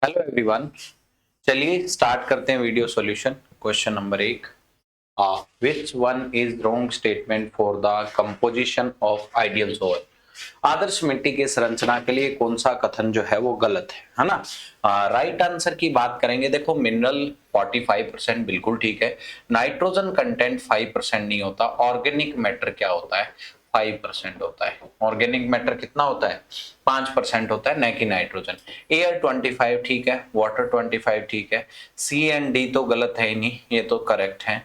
Hello everyone. चलिए start करते हैं video solution. Question number 1, which one is wrong statement for the composition of ideal soil. आदर्श मिट्टी के संरचना के लिए कौन सा कथन जो है वो गलत है ना। राइट आंसर की बात करेंगे, देखो मिनरल 45% बिल्कुल ठीक है, नाइट्रोजन कंटेंट 5% नहीं होता, ऑर्गेनिक मैटर क्या होता है 5% होता है। ऑर्गेनिक मैटर कितना होता है 5% होता है, न कि नाइट्रोजन। एयर 25 ठीक है, वाटर 25 ठीक है, सी एंड डी तो गलत है ही नहीं, ये तो करेक्ट है।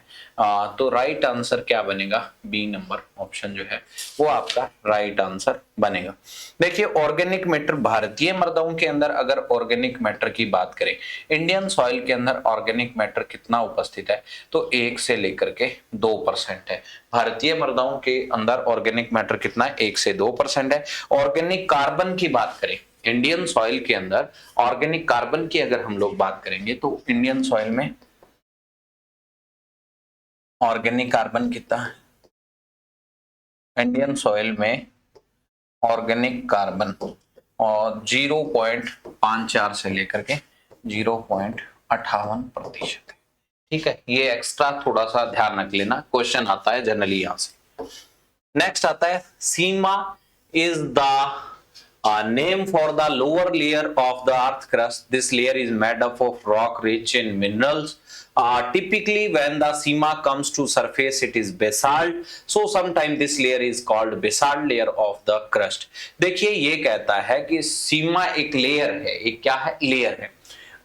तो राइट आंसर क्या बनेगा, बी नंबर ऑप्शन जो है वो आपका राइट आंसर बनेगा। देखिए ऑर्गेनिक मैटर, भारतीय मृदाओं के अंदर अगर ऑर्गेनिक मैटर की बात करें, इंडियन सॉइल के अंदर ऑर्गेनिक मैटर कितना उपस्थित है तो 1 से लेकर के 2% है। भारतीय मृदाओं के अंदर ऑर्गेनिक मैटर कितना है 1 से 2% है। ऑर्गेनिक कार्बन की बात करें, इंडियन सॉइल के अंदर ऑर्गेनिक कार्बन की अगर हम लोग बात करेंगे तो इंडियन सॉइल में ऑर्गेनिक कार्बन कितना है, इंडियन सॉइल में ऑर्गेनिक कार्बन और 0.54 से लेकर के 0.58% है। ठीक है, ये एक्स्ट्रा थोड़ा सा ध्यान रख लेना, क्वेश्चन आता है जनरली यहां से। नेक्स्ट आता है sima is the name for the lower layer of the earth crust. This layer is made up of rock rich in minerals. Typically when the seema comes to surface it is basalt, so sometimes this layer is called basalt layer of the crust. देखिए ये कहता है कि सीमा एक layer है, एक क्या है लेयर है,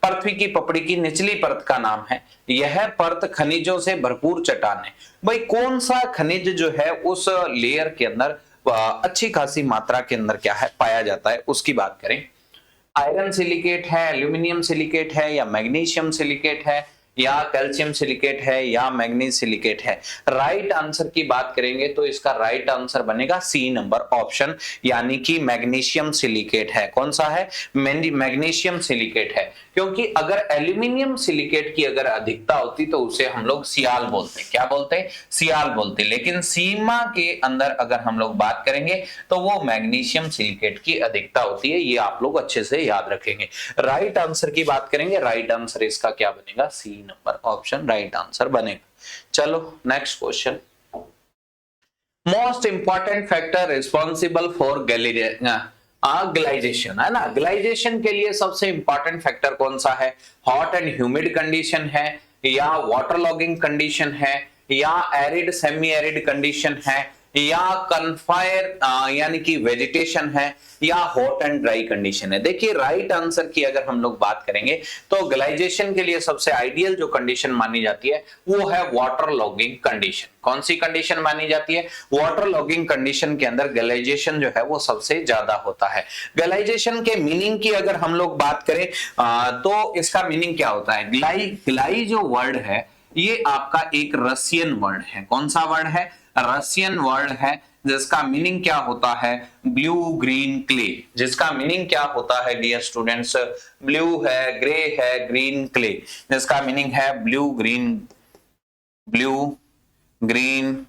पृथ्वी की पपड़ी की निचली परत का नाम है। यह परत खनिजों से भरपूर चट्टान है। भाई कौन सा खनिज जो है उस लेयर के अंदर अच्छी खासी मात्रा के अंदर क्या है पाया जाता है उसकी बात करें। आयरन सिलिकेट है, एल्यूमिनियम सिलिकेट है, या मैग्नीशियम सिलिकेट है, या कैल्शियम सिलिकेट है, या मैग्नीज सिलिकेट है। राइट आंसर की बात करेंगे तो इसका राइट आंसर बनेगा सी नंबर ऑप्शन, यानी कि मैग्नीशियम सिलिकेट है। कौन सा है, मैग्नीशियम सिलिकेट है। क्योंकि अगर एल्यूमिनियम सिलिकेट की अगर अधिकता होती तो उसे हम लोग सियाल बोलते, क्या बोलते हैं सियाल बोलते, लेकिन सीमा के अंदर अगर हम लोग बात करेंगे तो वो मैग्नीशियम सिलिकेट की अधिकता होती है। ये आप लोग अच्छे से याद रखेंगे। राइट आंसर की बात करेंगे, राइट आंसर इसका क्या बनेगा, C number option right answer बनेगा। चलो next question, most important factor responsible for gleization है ना। ग्लाइजेशन के लिए सबसे इंपॉर्टेंट फैक्टर कौन सा है, हॉट एंड ह्यूमिड कंडीशन है, या वाटर लॉगिंग कंडीशन है, या एरिड सेमी एरिड कंडीशन है, या कन्फायर यानी कि वेजिटेशन है, या हॉट एंड ड्राई कंडीशन है। देखिए राइट आंसर की अगर हम लोग बात करेंगे तो ग्लाइजेशन के लिए सबसे आइडियल जो कंडीशन मानी जाती है वो है वाटर लॉगिंग कंडीशन। कौन सी कंडीशन मानी जाती है, वाटर लॉगिंग कंडीशन के अंदर ग्लाइजेशन जो है वो सबसे ज्यादा होता है। ग्लाइजेशन के मीनिंग की अगर हम लोग बात करें तो इसका मीनिंग क्या होता है, ग्लाई जो वर्ड है ये आपका एक रशियन वर्ड है। कौन सा वर्ड है, रशियन वर्ड है, जिसका मीनिंग क्या होता है ब्लू ग्रीन क्ले। जिसका मीनिंग क्या होता है डियर स्टूडेंट्स, ब्लू है, ग्रे है, ग्रीन क्ले, जिसका मीनिंग है ब्लू ग्रीन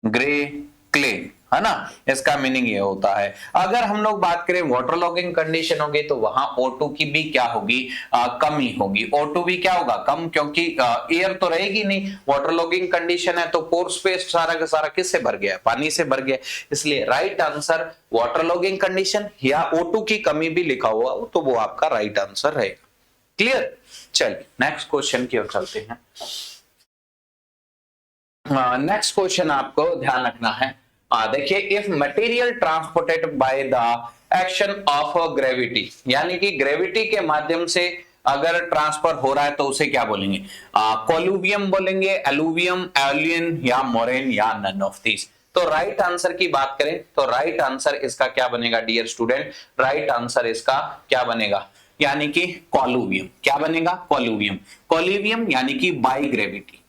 ग्रे क्ले, है ना। इसका मीनिंग ये होता है। अगर हम लोग बात करें वाटर लॉगिंग कंडीशन होगी तो वहां O2 की भी क्या होगी, कमी होगी। O2 भी क्या होगा कम, क्योंकि एयर तो रहेगी नहीं, वाटर लॉगिंग कंडीशन है तो पोर स्पेस सारा का सारा किससे भर गया है, पानी से भर गया। इसलिए right answer water logging condition या O2 की कमी भी लिखा हुआ तो वो आपका राइट आंसर रहेगा। क्लियर, चलिए नेक्स्ट क्वेश्चन की ओर चलते हैं। नेक्स्ट क्वेश्चन आपको ध्यान रखना है, देखिए if material transported by the action of gravity, यानी कि ग्रेविटी के माध्यम से अगर ट्रांसफर हो रहा है तो उसे क्या बोलेंगे, कोलुवियम बोलेंगे, एलुवियम, एलियन, या मोरेन, या नन ऑफ दिस। तो राइट आंसर की बात करें तो राइट आंसर इसका क्या बनेगा डियर स्टूडेंट, राइट आंसर इसका क्या बनेगा, यानी कि कोलुवियम। क्या बनेगा, कोलुवियम। कोलुवियम यानी कि बाय ग्रेविटी,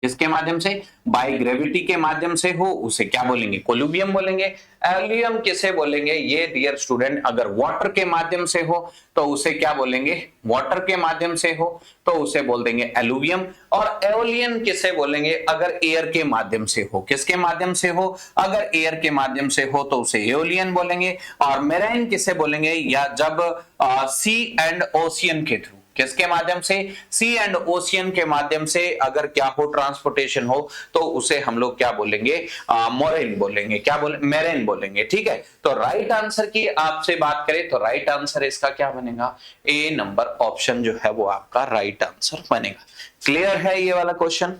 किसके माध्यम से? बाय ग्रेविटी के माध्यम से हो उसे क्या बोलेंगे? कोलुबियम बोलेंगे। एलियम किसे बोलेंगे? ये डियर स्टूडेंट अगर वाटर के माध्यम से हो तो उसे क्या बोलेंगे? वाटर के माध्यम से हो तो उसे बोल देंगे एलुवियम। और एओलियन किसे बोलेंगे? अगर एयर के माध्यम से हो। किसके माध्यम से हो? अगर एयर के माध्यम से हो तो उसे एओलियन बोलेंगे। और मेराइन किसे बोलेंगे? या जब सी एंड ओशियन के थ्रू, किसके माध्यम से? सी एंड ओशियन के माध्यम से अगर क्या हो, ट्रांसपोर्टेशन हो, तो उसे हम लोग क्या बोलेंगे? मोरेन बोलेंगे। क्या बोले? मेरेन बोलेंगे। ठीक है, तो राइट आंसर की आपसे बात करें तो राइट आंसर इसका क्या बनेगा? ए नंबर ऑप्शन जो है वो आपका राइट आंसर बनेगा। क्लियर है ये वाला क्वेश्चन?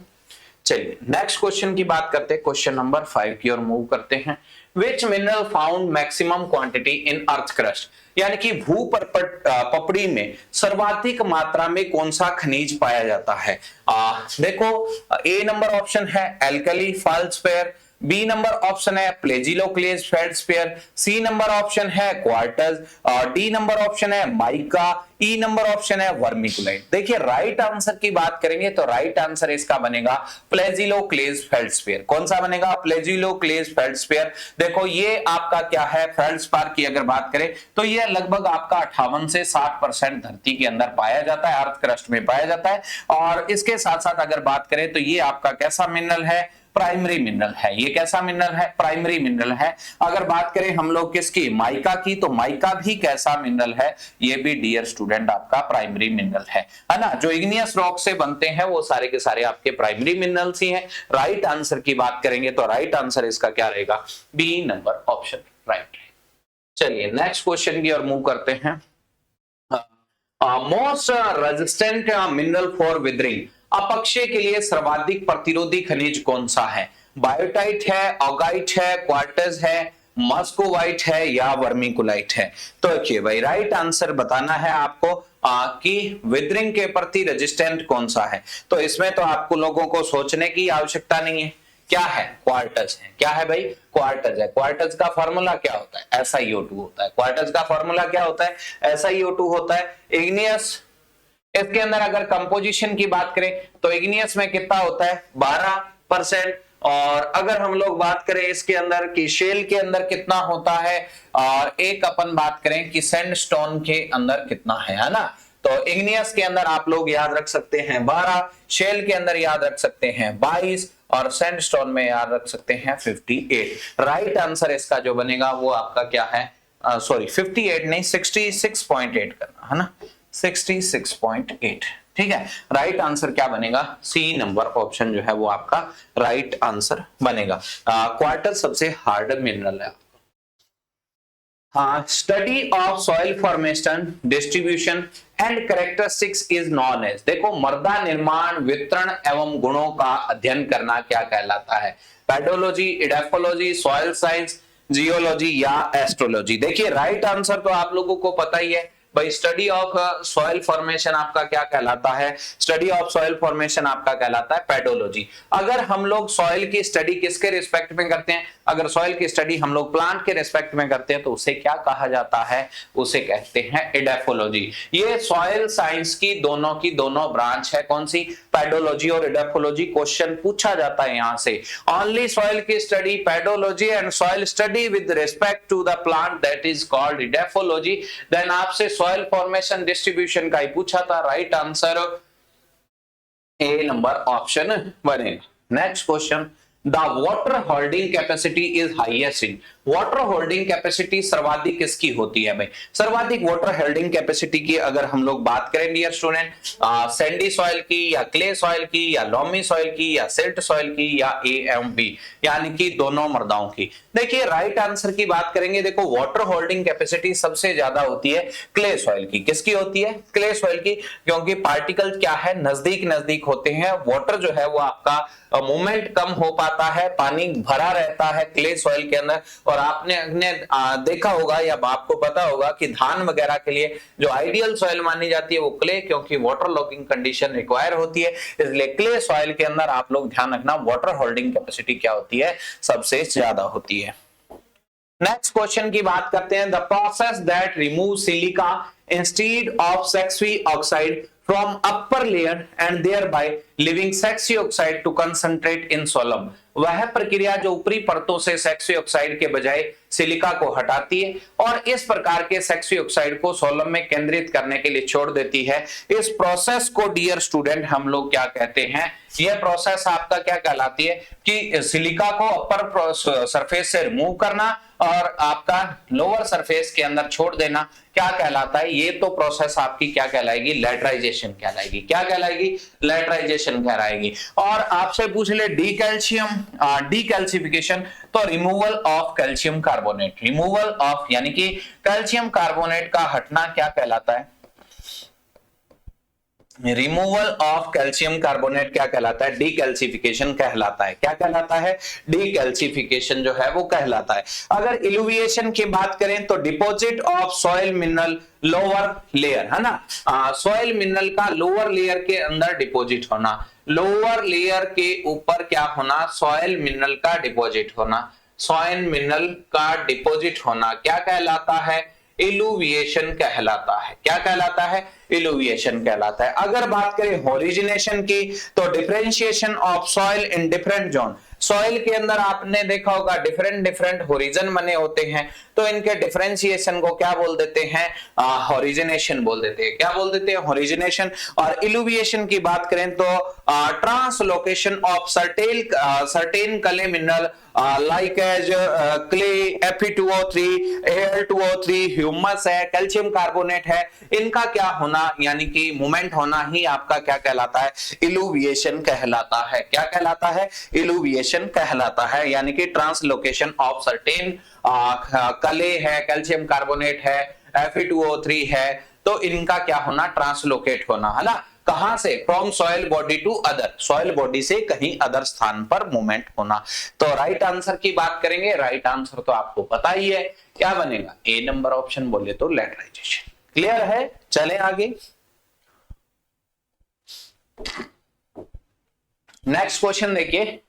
चलिए नेक्स्ट क्वेश्चन की बात करते हैं, क्वेश्चन नंबर 5 की ओर मूव करते हैं। विच mineral found maximum quantity in earth crust, यानी कि भू पपड़ी में सर्वाधिक मात्रा में कौन सा खनिज पाया जाता है? देखो, ए नंबर ऑप्शन है एल्कली फेल्डस्पेयर, बी नंबर ऑप्शन है प्लेजियोक्लेज फेल्डस्पेयर, सी नंबर ऑप्शन है क्वार्टज, और डी नंबर ऑप्शन है माइका, ई नंबर ऑप्शन है वर्मिकुलाइट। देखिए राइट आंसर की बात करेंगे तो राइट आंसर इसका बनेगा प्लेजियोक्लेज फेल्डस्पेयर। कौन सा बनेगा? प्लेजियोक्लेज फेल्डस्पेयर। देखो ये आपका क्या है, फेल्डस्पार की अगर बात करें तो ये लगभग आपका 58 से 60% धरती के अंदर पाया जाता है, अर्थ क्रस्ट में पाया जाता है। और इसके साथ साथ अगर बात करें तो ये आपका कैसा मिनरल है? प्राइमरी मिनरल है। ये कैसा मिनरल है? प्राइमरी मिनरल है। अगर बात करें हम लोग किसकी? माइका की, तो माइका भी कैसा मिनरल है? ये भी डियर स्टूडेंट आपका प्राइमरी मिनरल है ना। जो इग्नियस रॉक से बनते हैं वो सारे के सारे आपके प्राइमरी मिनरल्स ही हैं। राइट आंसर की बात करेंगे तो राइट आंसर इसका क्या रहेगा? B number option right. चलिए नेक्स्ट क्वेश्चन की ओर मूव करते हैं। Most resistant mineral for weathering, अपक्षय के लिए सर्वाधिक प्रतिरोधी खनिज कौन सा है? बायोटाइट है, ऑगाइट है, क्वार्टज है, मस्कोवाइट है या वर्मिकुलाइट है? तो देखिए भाई राइट आंसर बताना है आपको कि विदरिंग के प्रति रेजिस्टेंट कौन सा है। तो इसमें तो आपको लोगों को सोचने की आवश्यकता नहीं है। क्या है? क्वार्टज है। क्या है भाई? क्वार्टज है। क्वार्टज का फॉर्मूला क्या होता है? SiO2 होता है। क्वार्टज का फॉर्मूला क्या होता है? SiO2 होता है। इग्नियस, इसके अंदर अगर कंपोजिशन की बात करें तो इग्नियस में कितना होता है? 12%। और अगर हम लोग बात करें इसके अंदर कि शेल के अंदर कितना होता है, और एक अपन बात करें कि सैंडस्टोन के अंदर कितना है ना। तो इग्नियस के अंदर आप लोग याद रख सकते हैं 12, शेल के अंदर याद रख सकते हैं 22, और सैंडस्टोन में याद रख सकते हैं 58। राइट आंसर इसका जो बनेगा वो आपका क्या है? सॉरी 58 नहीं, 66.8 करना है ना, 66.8। ठीक है, राइट आंसर क्या बनेगा? सी नंबर ऑप्शन जो है वो आपका राइट आंसर बनेगा। क्वार्टर सबसे हार्ड मिनरल है। हाँ, study of soil formation, distribution and characteristics is known as, देखो मृदा निर्माण, वितरण एवं गुणों का अध्ययन करना क्या कहलाता है? Pedology, edaphology, soil science, geology या एस्ट्रोलॉजी? देखिए राइट आंसर तो आप लोगों को पता ही है भाई, स्टडी ऑफ सॉइल फॉर्मेशन आपका क्या कहलाता है? स्टडी ऑफ सॉइल फॉर्मेशन आपका कहलाता है पेडोलॉजी। अगर हम लोग सॉइल की स्टडी किसके रिस्पेक्ट में करते हैं? अगर सॉइल की स्टडी हम लोग प्लांट के रिस्पेक्ट में करते हैं तो उसे क्या कहा जाता है? उसे कहते हैं इडेफोलॉजी। ये सॉइल साइंस की दोनों ब्रांच है। कौन सी? पेडोलॉजी और इडेफोलॉजी। क्वेश्चन पूछा जाता है यहां से, ओनली सॉइल की study pedology and soil study with respect to the plant that is called edaphology. Then आपसे सॉइल फॉर्मेशन डिस्ट्रीब्यूशन का ही पूछा था। Right answer A number option बनेगा। Next question, the water holding capacity is highest in, water holding capacity सर्वाधिक किसकी होती है भाई? सर्वाधिक वाटर होल्डिंग कैपेसिटी की अगर हम लोग बात करें डियर स्टूडेंट, सैंडी सॉइल की या क्ले सॉइल की या लॉमी सॉइल की या सिल्ट सॉइल की या ए एवं बी, यानी कि दोनों मृदाओं की। देखिए राइट आंसर की बात करेंगे, देखो वाटर होल्डिंग कैपेसिटी सबसे ज्यादा होती है क्ले सॉइल की। किसकी होती है? क्ले सॉइल की, क्योंकि पार्टिकल क्या है? नजदीक नजदीक होते हैं। वाटर जो है वो आपका मूवमेंट कम हो पाता है, पानी भरा रहता है क्ले सॉइल के अंदर। और आपने देखा होगा या आपको पता होगा कि धान वगैरह के लिए जो आइडियल सॉइल मानी जाती है वो क्ले, क्योंकि वाटर लॉकिंग कंडीशन रिक्वायर होती है। इसलिए क्ले सॉइल के अंदर आप लोग ध्यान रखना वाटर होल्डिंग कैपेसिटी क्या होती है? सबसे ज्यादा होती है। नेक्स्ट क्वेश्चन की बात करते हैं, the process that remove silica instead of sesquioxide oxide from upper layer and thereby leaving sexy oxide to concentrate in soilum। वह प्रक्रिया जो ऊपरी परतों से सेक्सी ऑक्साइड के बजाय सिलिका को हटाती है और इस प्रकार के सेक्सी ऑक्साइड को सोलम में केंद्रित करने के लिए छोड़ देती है। इस प्रोसेस को डियर स्टूडेंट हम लोग क्या कहते हैं, यह प्रोसेस आपका क्या कहलाती है कि सिलिका को अपर सरफेस से रिमूव करना और आपका लोअर सरफेस के अंदर छोड़ देना क्या कहलाता है। ये तो प्रोसेस आपकी क्या कहलाएगी, लेटराइजेशन कहलाएगी। क्या कहलाएगी, लेटराइजेशन कहलाएगी। और आपसे पूछ ले डी कैल्शियम डीकैल्सिफिकेशन, तो removal of calcium carbonate, removal of यानी कि कैल्शियम कार्बोनेट का हटना क्या कहलाता है, रिमूवल ऑफ कैल्शियम कार्बोनेट क्या कहलाता है, डीकैल्सिफिकेशन कहलाता है। क्या कहलाता है, डीकैल्सिफिकेशन जो है वो कहलाता है। अगर इल्यूविएशन की बात करें तो deposit of soil mineral lower layer, है ना, सॉइल मिनरल का लोअर लेयर के अंदर डिपॉजिट होना, लोअर लेयर के ऊपर क्या होना, सॉइल मिनरल का डिपॉजिट होना, सॉइल मिनरल का डिपॉजिट होना क्या कहलाता है, इल्यूविएशन कहलाता है। क्या कहलाता है, इल्यूविएशन कहलाता है। अगर बात करें ओरिजिनेशन की तो differentiation of soil in different zone, soil के अंदर आपने देखा होगा डिफरेंट डिफरेंट होरिजन बने होते हैं, तो इनके डिफरेंशिएशन को क्या बोल देते हैं, ओरिजिनेशन बोल देते हैं। क्या बोल देते हैं, ओरिजिनेशन। और इल्यूविएशन की बात करें तो translocation of certain clay mineral like as clay, Fe2O3, Al2O3, humus है, कैल्शियम कार्बोनेट है, इनका क्या होना यानी कि मूवमेंट होना ही आपका क्या कहलाता है, इल्यूविएशन कहलाता है। क्या कहलाता है, इल्यूविएशन कहलाता है। यानी कि ट्रांसलोकेशन ऑफ सर्टेन कले है, कैल्शियम कार्बोनेट है, Fe2O3 है, तो इनका क्या होना, ट्रांसलोकेट होना, है ना, कहां से, from soil body to other, soil body से कहीं अदर स्थान पर मूवमेंट होना। तो राइट आंसर की बात करेंगे, राइट आंसर तो आपको पता ही है, क्या बनेगा, ए नंबर ऑप्शन बोले तो लेटराइजेशन। क्लियर है, चले आगे। नेक्स्ट क्वेश्चन देखिए,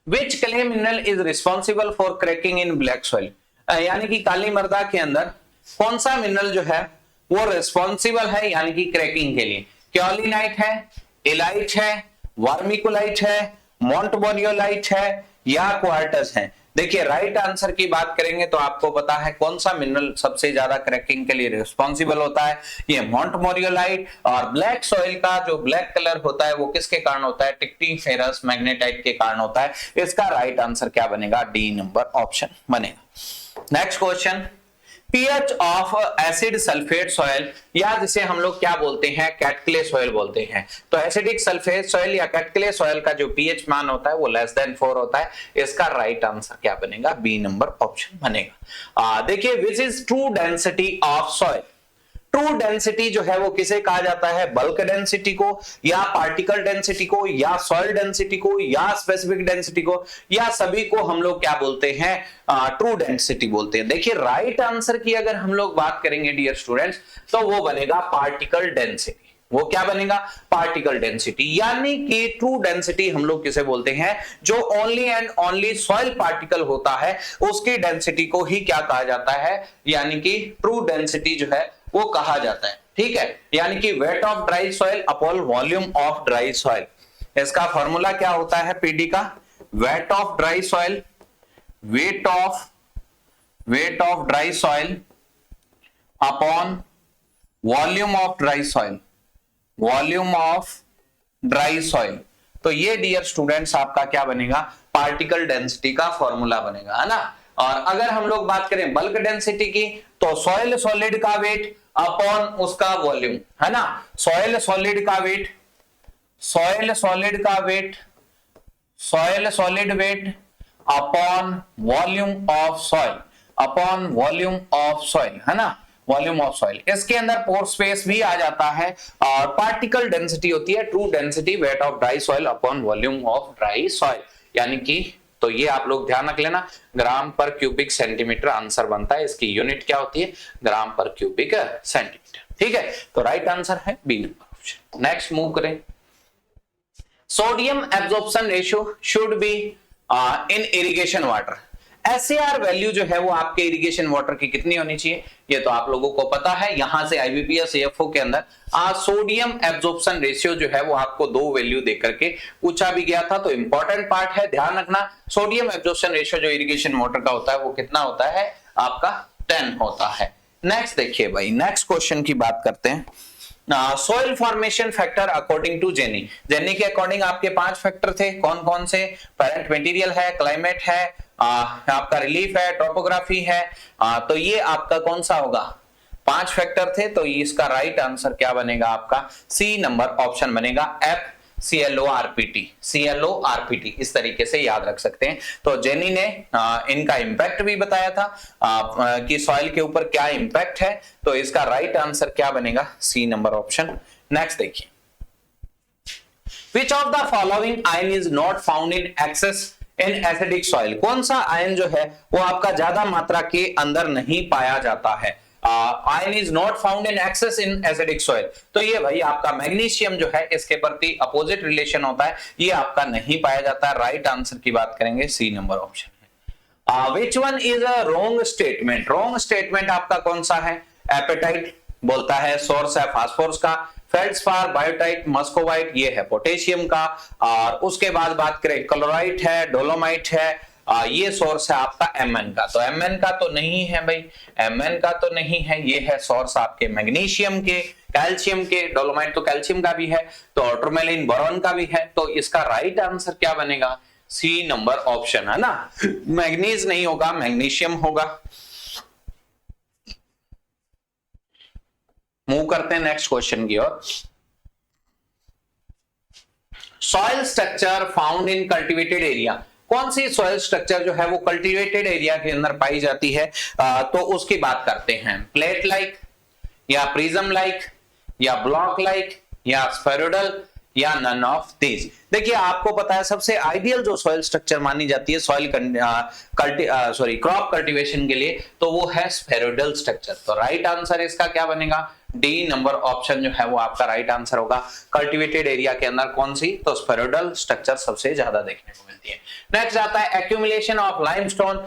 which clay mineral is responsible for cracking in black soil, यानी कि काली मृदा के अंदर कौन सा मिनरल जो है वो रिस्पॉन्सिबल है यानी कि क्रैकिंग के लिए, क्योलिनाइट है, इलाइट है, वर्मिकुलाइट है, मोंटमोरियोलाइट है या क्वार्टज है। देखिए राइट आंसर की बात करेंगे तो आपको पता है कौन सा मिनरल सबसे ज्यादा क्रैकिंग के लिए रिस्पॉन्सिबल होता है, ये मोंटमोरियोलाइट। और ब्लैक सॉइल का जो ब्लैक कलर होता है वो किसके कारण होता है, टिक्टीफेरस मैग्नेटाइट के कारण होता है। इसका राइट आंसर क्या बनेगा, डी नंबर ऑप्शन बनेगा। Next question, pH of acid sulphate soil, या जिसे हम लोग क्या बोलते हैं, कैटक्ले सॉइल बोलते हैं। तो एसिडिक सल्फेट सॉइल या कैटक्ले सॉइल का जो पीएच मान होता है वो लेस देन 4 होता है। इसका राइट आंसर क्या बनेगा, बी नंबर ऑप्शन बनेगा। देखिए which is true density of soil, true density जो है वो किसे कहा जाता है, बल्क डेंसिटी को या पार्टिकल डेंसिटी को या सॉइल डेंसिटी को या स्पेसिफिक डेंसिटी को या सभी को हम लोग क्या बोलते हैं, ट्रू डेंसिटी बोलते हैं। देखिए राइट आंसर की अगर हम लोग बात करेंगे डियर स्टूडेंट्स तो वो बनेगा पार्टिकल डेंसिटी। वो क्या बनेगा, पार्टिकल डेंसिटी। यानी कि ट्रू डेंसिटी हम लोग किसे बोलते हैं, जो only and only soil particle होता है उसकी डेंसिटी को ही क्या कहा जाता है, यानी कि ट्रू डेंसिटी जो है वो कहा जाता है। ठीक है, यानी कि weight of dry soil upon volume of dry soil. इसका फॉर्मूला क्या होता है पीडी का, weight of dry soil, weight of dry soil upon volume of dry soil, volume of dry soil. तो ये डियर स्टूडेंट्स आपका क्या बनेगा, पार्टिकल डेंसिटी का फॉर्मूला बनेगा, है ना। और अगर हम लोग बात करें बल्क डेंसिटी की तो सॉइल सॉलिड का वेट अपॉन उसका वॉल्यूम, है ना, सॉइल सॉलिड का वेट, सॉइल सॉलिड का weight, soil solid weight upon volume of soil, upon volume of soil, है ना, वॉल्यूम ऑफ सॉइल। इसके अंदर पोर स्पेस भी आ जाता है और पार्टिकल डेंसिटी होती है true density weight of dry soil upon volume of dry soil. यानी कि तो ये आप लोग ध्यान रख लेना, ग्राम पर क्यूबिक सेंटीमीटर आंसर बनता है। इसकी यूनिट क्या होती है, ग्राम पर क्यूबिक सेंटीमीटर। ठीक है, तो राइट आंसर है B number option. Next move करें, sodium absorption ratio should be in irrigation water, SAR value जो है वो आपके इरिगेशन वाटर की कितनी होनी चाहिए, ये तो आप लोगों को पता है। यहां से IBPS AFO के अंदर सोडियम एब्जॉर्प्शन रेशियो जो है वो आपको 2 वैल्यू दे करके पूछा भी गया था। तो इंपॉर्टेंट पार्ट है, ध्यान रखना, सोडियम एब्जॉर्प्शन रेशियो जो इरिगेशन वाटर का होता है वो कितना होता है आपका 10 होता है। नेक्स्ट देखिए भाई, नेक्स्ट क्वेश्चन की बात करते हैं। Soil formation factor according to Jenny, Jenny के अकॉर्डिंग आपके 5 फैक्टर थे, कौन कौन से? पेरेंट मटेरियल है, क्लाइमेट है, आपका रिलीफ है, टोपोग्राफी है। तो ये आपका कौन सा होगा? 5 फैक्टर थे, तो इसका राइट आंसर क्या बनेगा आपका? सी नंबर ऑप्शन बनेगा, FCLORPT, CLORPT इस तरीके से याद रख सकते हैं। तो जेनी ने इनका इंपैक्ट भी बताया था कि सॉइल के ऊपर क्या इंपैक्ट है, तो इसका राइट आंसर क्या बनेगा? C number option. नेक्स्ट देखिए, which of the following ion is not found in excess in acidic soil, कौन सा आयन जो है वो आपका ज्यादा मात्रा के अंदर नहीं पाया जाता है? Ion is not found in excess in acidic soil, तो ये भाई आपका मैग्नीशियम जो है इसके प्रति अपोजिट रिलेशन होता है, ये आपका नहीं पाया जाता है। राइट आंसर की बात करेंगे, C number option. Which one is a wrong statement, wrong statement आपका कौन सा है? एपेटाइट बोलता है सोर्स है फास्फोरस का, फेल्ड्स्पार, बायोटाइट, मस्कोवाइट ये है पोटेशियम का, और उसके बाद बात करें क्लोराइट है, डोलोमाइट है, ये सोर्स है आपका Mn का। तो Mn का तो नहीं है भाई, Mn का तो नहीं है, ये है सोर्स आपके मैग्नीशियम के, कैल्शियम के, डोलोमाइट तो कैल्शियम का भी है, तो टूरमेलिन बोरॉन का भी है। तो इसका राइट आंसर क्या बनेगा? सी नंबर ऑप्शन है ना, मैग्नीज नहीं होगा, मैग्नीशियम होगा। मूव करते हैं नेक्स्ट क्वेश्चन की ओर। Soil structure found in cultivated area, कौन सी सॉइल स्ट्रक्चर जो है वो कल्टिवेटेड एरिया के अंदर पाई जाती है? तो उसकी बात करते हैं। प्लेट लाइक, या प्रिज्म लाइक, या ब्लॉक लाइक, या स्फेरोइडल, या नन ऑफ दीज। देखिए आपको पता है सबसे आइडियल जो सॉइल स्ट्रक्चर मानी जाती है सॉइल क्रॉप कल्टीवेशन के लिए, तो वो है स्फेरोइडल स्ट्रक्चर। तो राइट आंसर इसका क्या बनेगा? डी नंबर ऑप्शन जो है वो आपका राइट आंसर होगा। कल्टीवेटेड एरिया के अंदर कौन सी? तो स्फेरोइडल स्ट्रक्चर सबसे ज्यादा देखने को मिलती है। नेक्स्ट आता है accumulation of limestone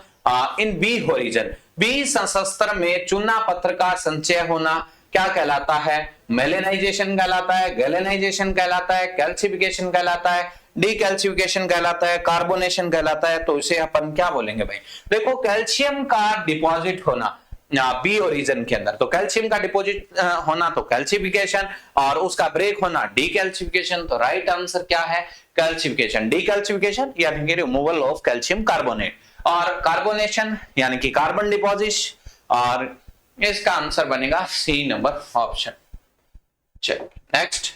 in B horizon, B संसस्त्र में चूना पत्थर का संचय होना क्या कहलाता है? मेलेनाइजेशन कहलाता है, गैलेनाइजेशन कहलाता है, कैल्सिफिकेशन कहलाता है, डीकैल्सिफिकेशन कहलाता है, कार्बोनेशन कहलाता है। तो इसे अपन क्या बोलेंगे भाई? देखो कैल्शियम का डिपॉजिट होना बी ओरिजिन के अंदर, तो कैल्शियम का डिपॉजिट होना तो कैल्सिफिकेशन, और उसका ब्रेक होना डीकैल्सिफिकेशन। तो राइट आंसर क्या है? कैल्सिफिकेशन। डीकैल्सिफिकेशन यानी कि रिमूवल ऑफ कैल्शियम कार्बोनेट, और कार्बोनेशन यानी कि कार्बन डिपॉजिट, और इसका आंसर बनेगा सी नंबर ऑप्शन। चलिए नेक्स्ट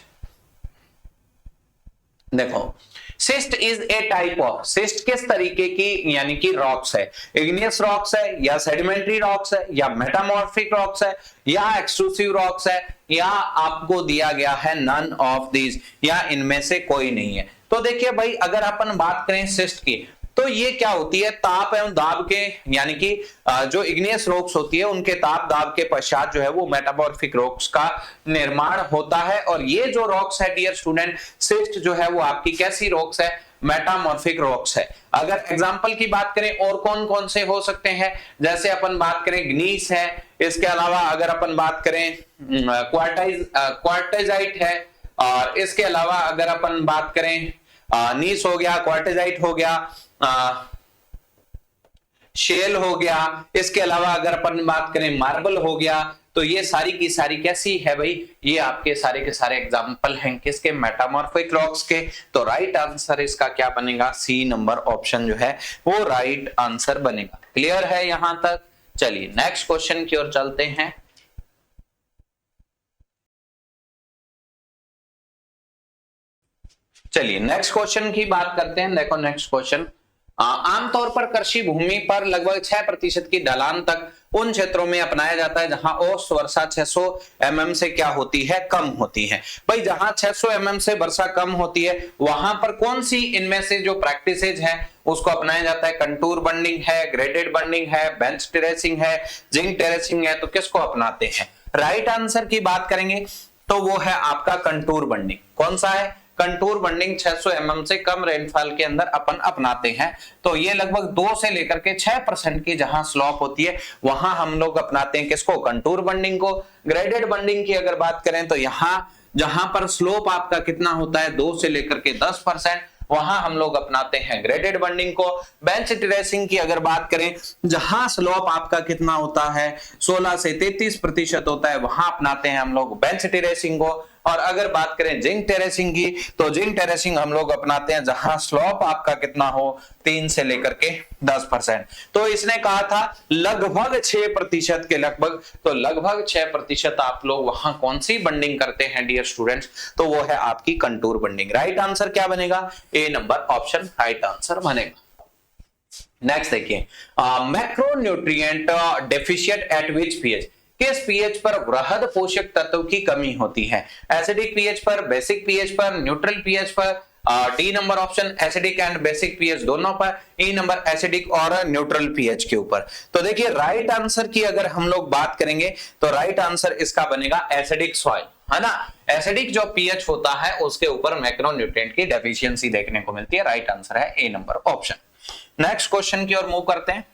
देखो, cyst is a type of, cyst किस तरीके की यानी कि रॉक्स है? इग्नियस रॉक्स है, या सेडिमेंट्री रॉक्स है, या मेटामॉर्फिक रॉक्स है, या एक्सट्रूसिव रॉक्स है, या आपको दिया गया है नन ऑफ दीज, या इनमें से कोई नहीं है। तो देखिए भाई अगर अपन बात करें सिस्ट की, तो ये क्या होती है? ताप एवं दाब के यानी कि जो इग्नियस रॉक्स होती है उनके ताप दाब के पश्चात जो है वो मेटामॉर्फिक रॉक्स का निर्माण होता है। और ये जो रॉक्स है डियर स्टूडेंट, सिस्ट जो है वो आपकी कैसी रॉक्स है? मेटामॉर्फिक रॉक्स है। अगर एग्जांपल की बात करें और कौन कौन से हो सकते हैं, जैसे अपन बात करें ग्नीस है, इसके अलावा अगर अपन बात करें क्वार्टेजाइट है, और इसके अलावा अगर अपन बात करें नीस हो गया, क्वार्टेजाइट हो गया, शेल हो गया, इसके अलावा अगर अपन बात करें मार्बल हो गया। तो ये सारी की सारी कैसी है भाई? ये आपके सारे के सारे एग्जांपल हैं किसके? मेटामॉर्फिक रॉक्स के। तो राइट आंसर इसका क्या बनेगा? सी नंबर ऑप्शन जो है वो राइट आंसर बनेगा। क्लियर है यहां तक? चलिए नेक्स्ट क्वेश्चन की ओर चलते हैं। चलिए नेक्स्ट क्वेश्चन की बात करते हैं। देखो नेक्स्ट क्वेश्चन, आमतौर पर कृषि भूमि पर लगभग 6% की ढलान तक उन क्षेत्रों में अपनाया जाता है जहां औसत वर्षा 600 mm से क्या होती है? कम होती है। भाई जहां 600 mm से वर्षा कम होती है वहां पर कौन सी इनमें से जो प्रैक्टिसेज है उसको अपनाया जाता है? कंटूर बंडिंग है, ग्रेडेड बंडिंग है, बेंच टेरेसिंग है, जिंक टेरेसिंग है। तो किसको अपनाते हैं? राइट आंसर की बात करेंगे तो वो है आपका कंटूर बंडिंग। कौन सा है? कंटूर बंडिंग 600 mm से कम रेनफॉल के अंदर अपन अपनाते हैं। तो ये लगभग 2 से लेकर के 6% की जहां स्लोप होती है वहां हम लोग अपनाते हैं किसको, कंटूर बंडिंग को। ग्रेडेड बंडिंग की अगर बात करें तो यहाँ जहां पर स्लोप आपका कितना होता है 2 से लेकर के 10%, वहां हम लोग अपनाते हैं ग्रेडेड बंडिंग को। बेंच टेरेसिंग की अगर बात करें जहां स्लोप आपका कितना होता है 16 से 33% होता है, वहां अपनाते हैं हम लोग बेंच टेरेसिंग को। और अगर बात करें जिंक टेरेसिंग की तो जिंक टेरेसिंग हम लोग अपनाते हैं जहां स्लोप आपका कितना हो 3 से लेकर के 10%। तो इसने कहा था लगभग 6% के लगभग, तो लगभग 6% आप लोग वहां कौन सी बंडिंग करते हैं डियर स्टूडेंट्स, तो वो है आपकी कंटूर बंडिंग। राइट आंसर क्या बनेगा, ए नंबर ऑप्शन राइट आंसर बनेगा। नेक्स्ट देखिए, मैक्रोन्यूट्रिएंट डेफिशिएंट एट विच पीएच, किस पीएच पर वृहद पोषक तत्व की कमी होती है, एसिडिक पीएच पर, बेसिक पीएच पर, न्यूट्रल पीएच पर, D number option acidic and basic pH दोनों पर, ई नंबर एसिडिक और न्यूट्रल पीएच के ऊपर। तो देखिए राइट आंसर की अगर हम लोग बात करेंगे तो राइट आंसर इसका बनेगा एसिडिक सॉइल, है ना। एसिडिक जो पीएच होता है उसके ऊपर मैक्रोन्यूट्रिएंट की डेफिशिएंसी देखने को मिलती है। राइट आंसर है ए नंबर ऑप्शन। नेक्स्ट क्वेश्चन की ओर मूव करते हैं।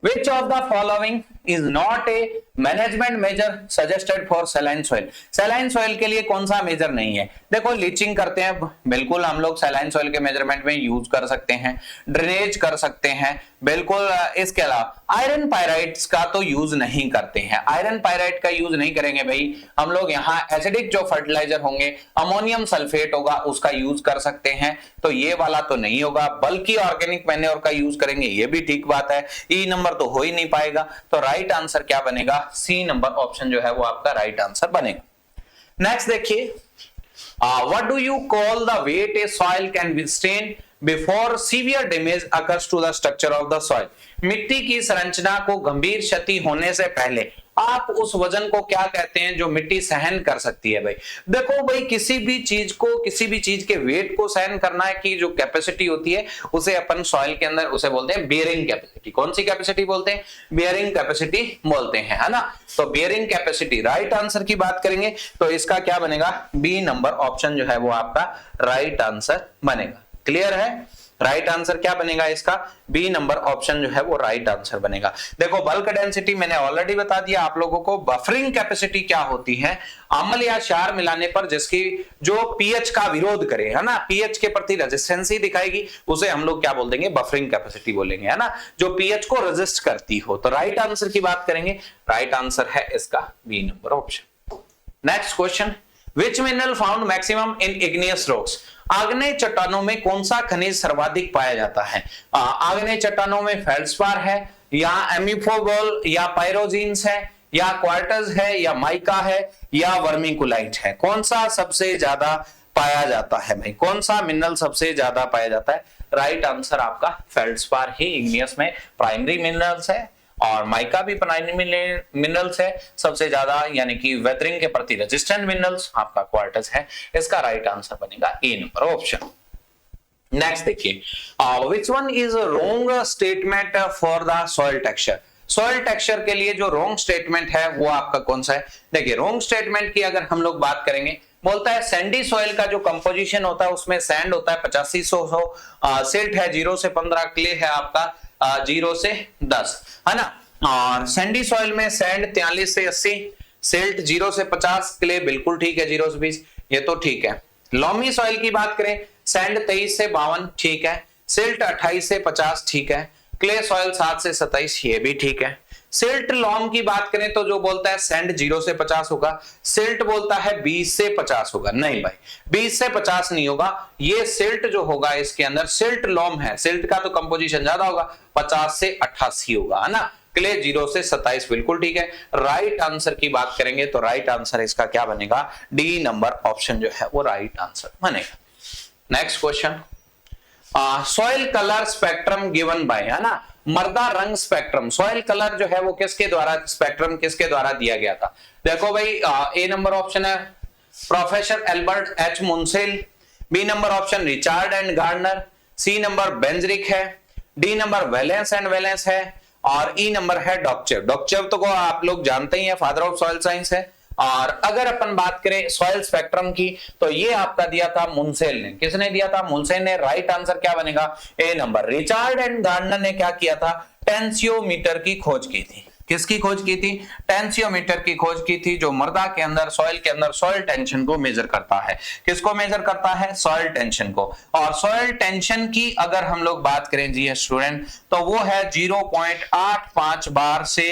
Which of the following is not a management measure suggested for saline soil? saline soil के लिए कौन सा मेजर नहीं है, देखो लीचिंग करते हैं, बिल्कुल हम लोग saline soil के मेजरमेंट में यूज कर सकते हैं, ड्रेनेज कर सकते हैं, बिल्कुल। इसके अलावा आयरन पायराइड्स का तो यूज नहीं करते हैं, आयरन पायराइड का यूज नहीं करेंगे भाई हम लोग। यहाँ एसिडिक जो फर्टिलाइजर होंगे अमोनियम सल्फेट होगा उसका यूज कर सकते हैं, तो ये वाला तो नहीं होगा, बल्कि ऑर्गेनिक मैन्योर का यूज करेंगे, ये भी ठीक बात है। ई नंबर तो हो ही नहीं पाएगा, तो राइट आंसर क्या बनेगा, सी नंबर ऑप्शन जो है वो आपका राइट आंसर बनेगा। नेक्स्ट देखिए, what do you call the weight a soil can withstand before severe damage occurs to the structure of the soil, मिट्टी की संरचना को गंभीर क्षति होने से पहले आप उस वजन को क्या कहते हैं जो मिट्टी सहन कर सकती है। भाई देखो भाई किसी भी चीज को, किसी भी चीज के वेट को सहन करना है की जो कैपेसिटी होती है उसे अपन सॉइल के अंदर उसे बोलते हैं बेयरिंग कैपेसिटी। कौन सी कैपेसिटी बोलते हैं, बेयरिंग कैपेसिटी बोलते हैं, है ना। तो बेयरिंग कैपेसिटी राइट आंसर की बात करेंगे तो इसका क्या बनेगा, बी नंबर ऑप्शन जो है वो आपका राइट आंसर बनेगा। क्लियर है, राइट आंसर क्या बनेगा इसका, बी नंबर ऑप्शन जो है वो राइट आंसर बनेगा। देखो बल्क डेंसिटी मैंने ऑलरेडी बता दिया आप लोगों को। बफरिंग कैपेसिटी क्या होती है, अम्ल या क्षार मिलाने पर जिसकी जो पीएच का विरोध करे, है ना, पीएच के प्रति रेजिस्टेंसी दिखाएगी, उसे हम लोग क्या बोल देंगे, बफरिंग कैपेसिटी बोलेंगे, है ना, जो पीएच को रेजिस्ट करती हो। तो राइट आंसर की बात करेंगे, राइट आंसर है इसका B number option. Next question, which mineral found maximum in igneous rocks, आग्नेय चट्टानों में कौन सा खनिज सर्वाधिक पाया जाता है। आग्नेय चट्टानों में फेल्ड्स्पार है या एमिफोबोल या पायरोजीन्स है या क्वार्टज है या माइका है या वर्मिकुलाइट है, कौन सा सबसे ज्यादा पाया जाता है भाई, कौन सा मिनरल सबसे ज्यादा पाया जाता है। राइट आंसर आपका फेल्ड्स्पार ही इग्नियस में प्राइमरी मिनरल्स है और माइका भी प्राइमरी मिनरल्स है सबसे ज्यादा, यानी कि वेदरिंग के प्रति रेजिस्टेंट मिनरल्स आपका क्वार्टज है। इसका राइट आंसर बनेगा ए नंबर ऑप्शन। नेक्स्ट देखिए, which one is wrong statement for the soil texture, soil texture के लिए जो रॉन्ग स्टेटमेंट है वो आपका कौन सा है। देखिए रॉन्ग स्टेटमेंट की अगर हम लोग बात करेंगे, बोलता है सैंडी सॉइल का जो कंपोजिशन होता है उसमें सैंड होता है 85-100, सिल्ट है 0 से 15, क्ले है आपका 0 से 10, है ना। और सैंडी सॉइल में सैंड 43 से 80, सिल्ट 0 से 50, क्ले बिल्कुल ठीक है 0 से 20, ये तो ठीक है। लॉमी सॉइल की बात करें, सैंड 23 से 52 ठीक है, सिल्ट 28 से 50 ठीक है, क्ले सॉइल 7 से 27 ये भी ठीक है। सिल्ट लॉम की बात करें तो जो बोलता है सैंड 0 से 50 होगा, सिल्ट बोलता है 20 से 50 होगा, नहीं भाई 20 से 50 नहीं होगा, ये सिल्ट जो होगा इसके अंदर सिल्ट लॉम है, सिल्ट का तो कंपोजिशन ज्यादा होगा 50 से 88 होगा, है ना। क्ले 0 से 27 बिल्कुल ठीक है। राइट आंसर की बात करेंगे तो राइट आंसर इसका क्या बनेगा, डी नंबर ऑप्शन जो है वो राइट आंसर बनेगा। Next question, soil colour spectrum given by, है ना, मर्दा रंग स्पेक्ट्रम, सॉइल कलर जो है वो किसके द्वारा, स्पेक्ट्रम किसके द्वारा दिया गया था। देखो भाई ए नंबर ऑप्शन है professor Albert H Munsell, B number option Richard and Gardner, C number बेंजरिक है, डी नंबर वेलेंस एंड वेलेंस है और ई नंबर है डॉक्चेव। डॉक्चेव तो को आप लोग जानते ही हैं, फादर ऑफ सॉइल साइंस है, और अगर अपन बात करें सॉइल स्पेक्ट्रम की, तो ये आपका दिया था मुनसेल ने। किसने दिया था? मुनसेल ने। राइट आंसर क्या बनेगा? ए नंबर। रिचार्ड एंड गार्डनर ने क्या किया था? टेंसियोमीटर की खोज की थी। किसकी खोज की थी? टेंसियोमीटर की खोज की थी, जो मृदा के अंदर, सॉइल के अंदर सॉइल टेंशन को मेजर करता है। किसको मेजर करता है? सॉइल टेंशन को। और सॉइल टेंशन की अगर हम लोग बात करें जी स्टूडेंट, तो वो है 0.85 बार से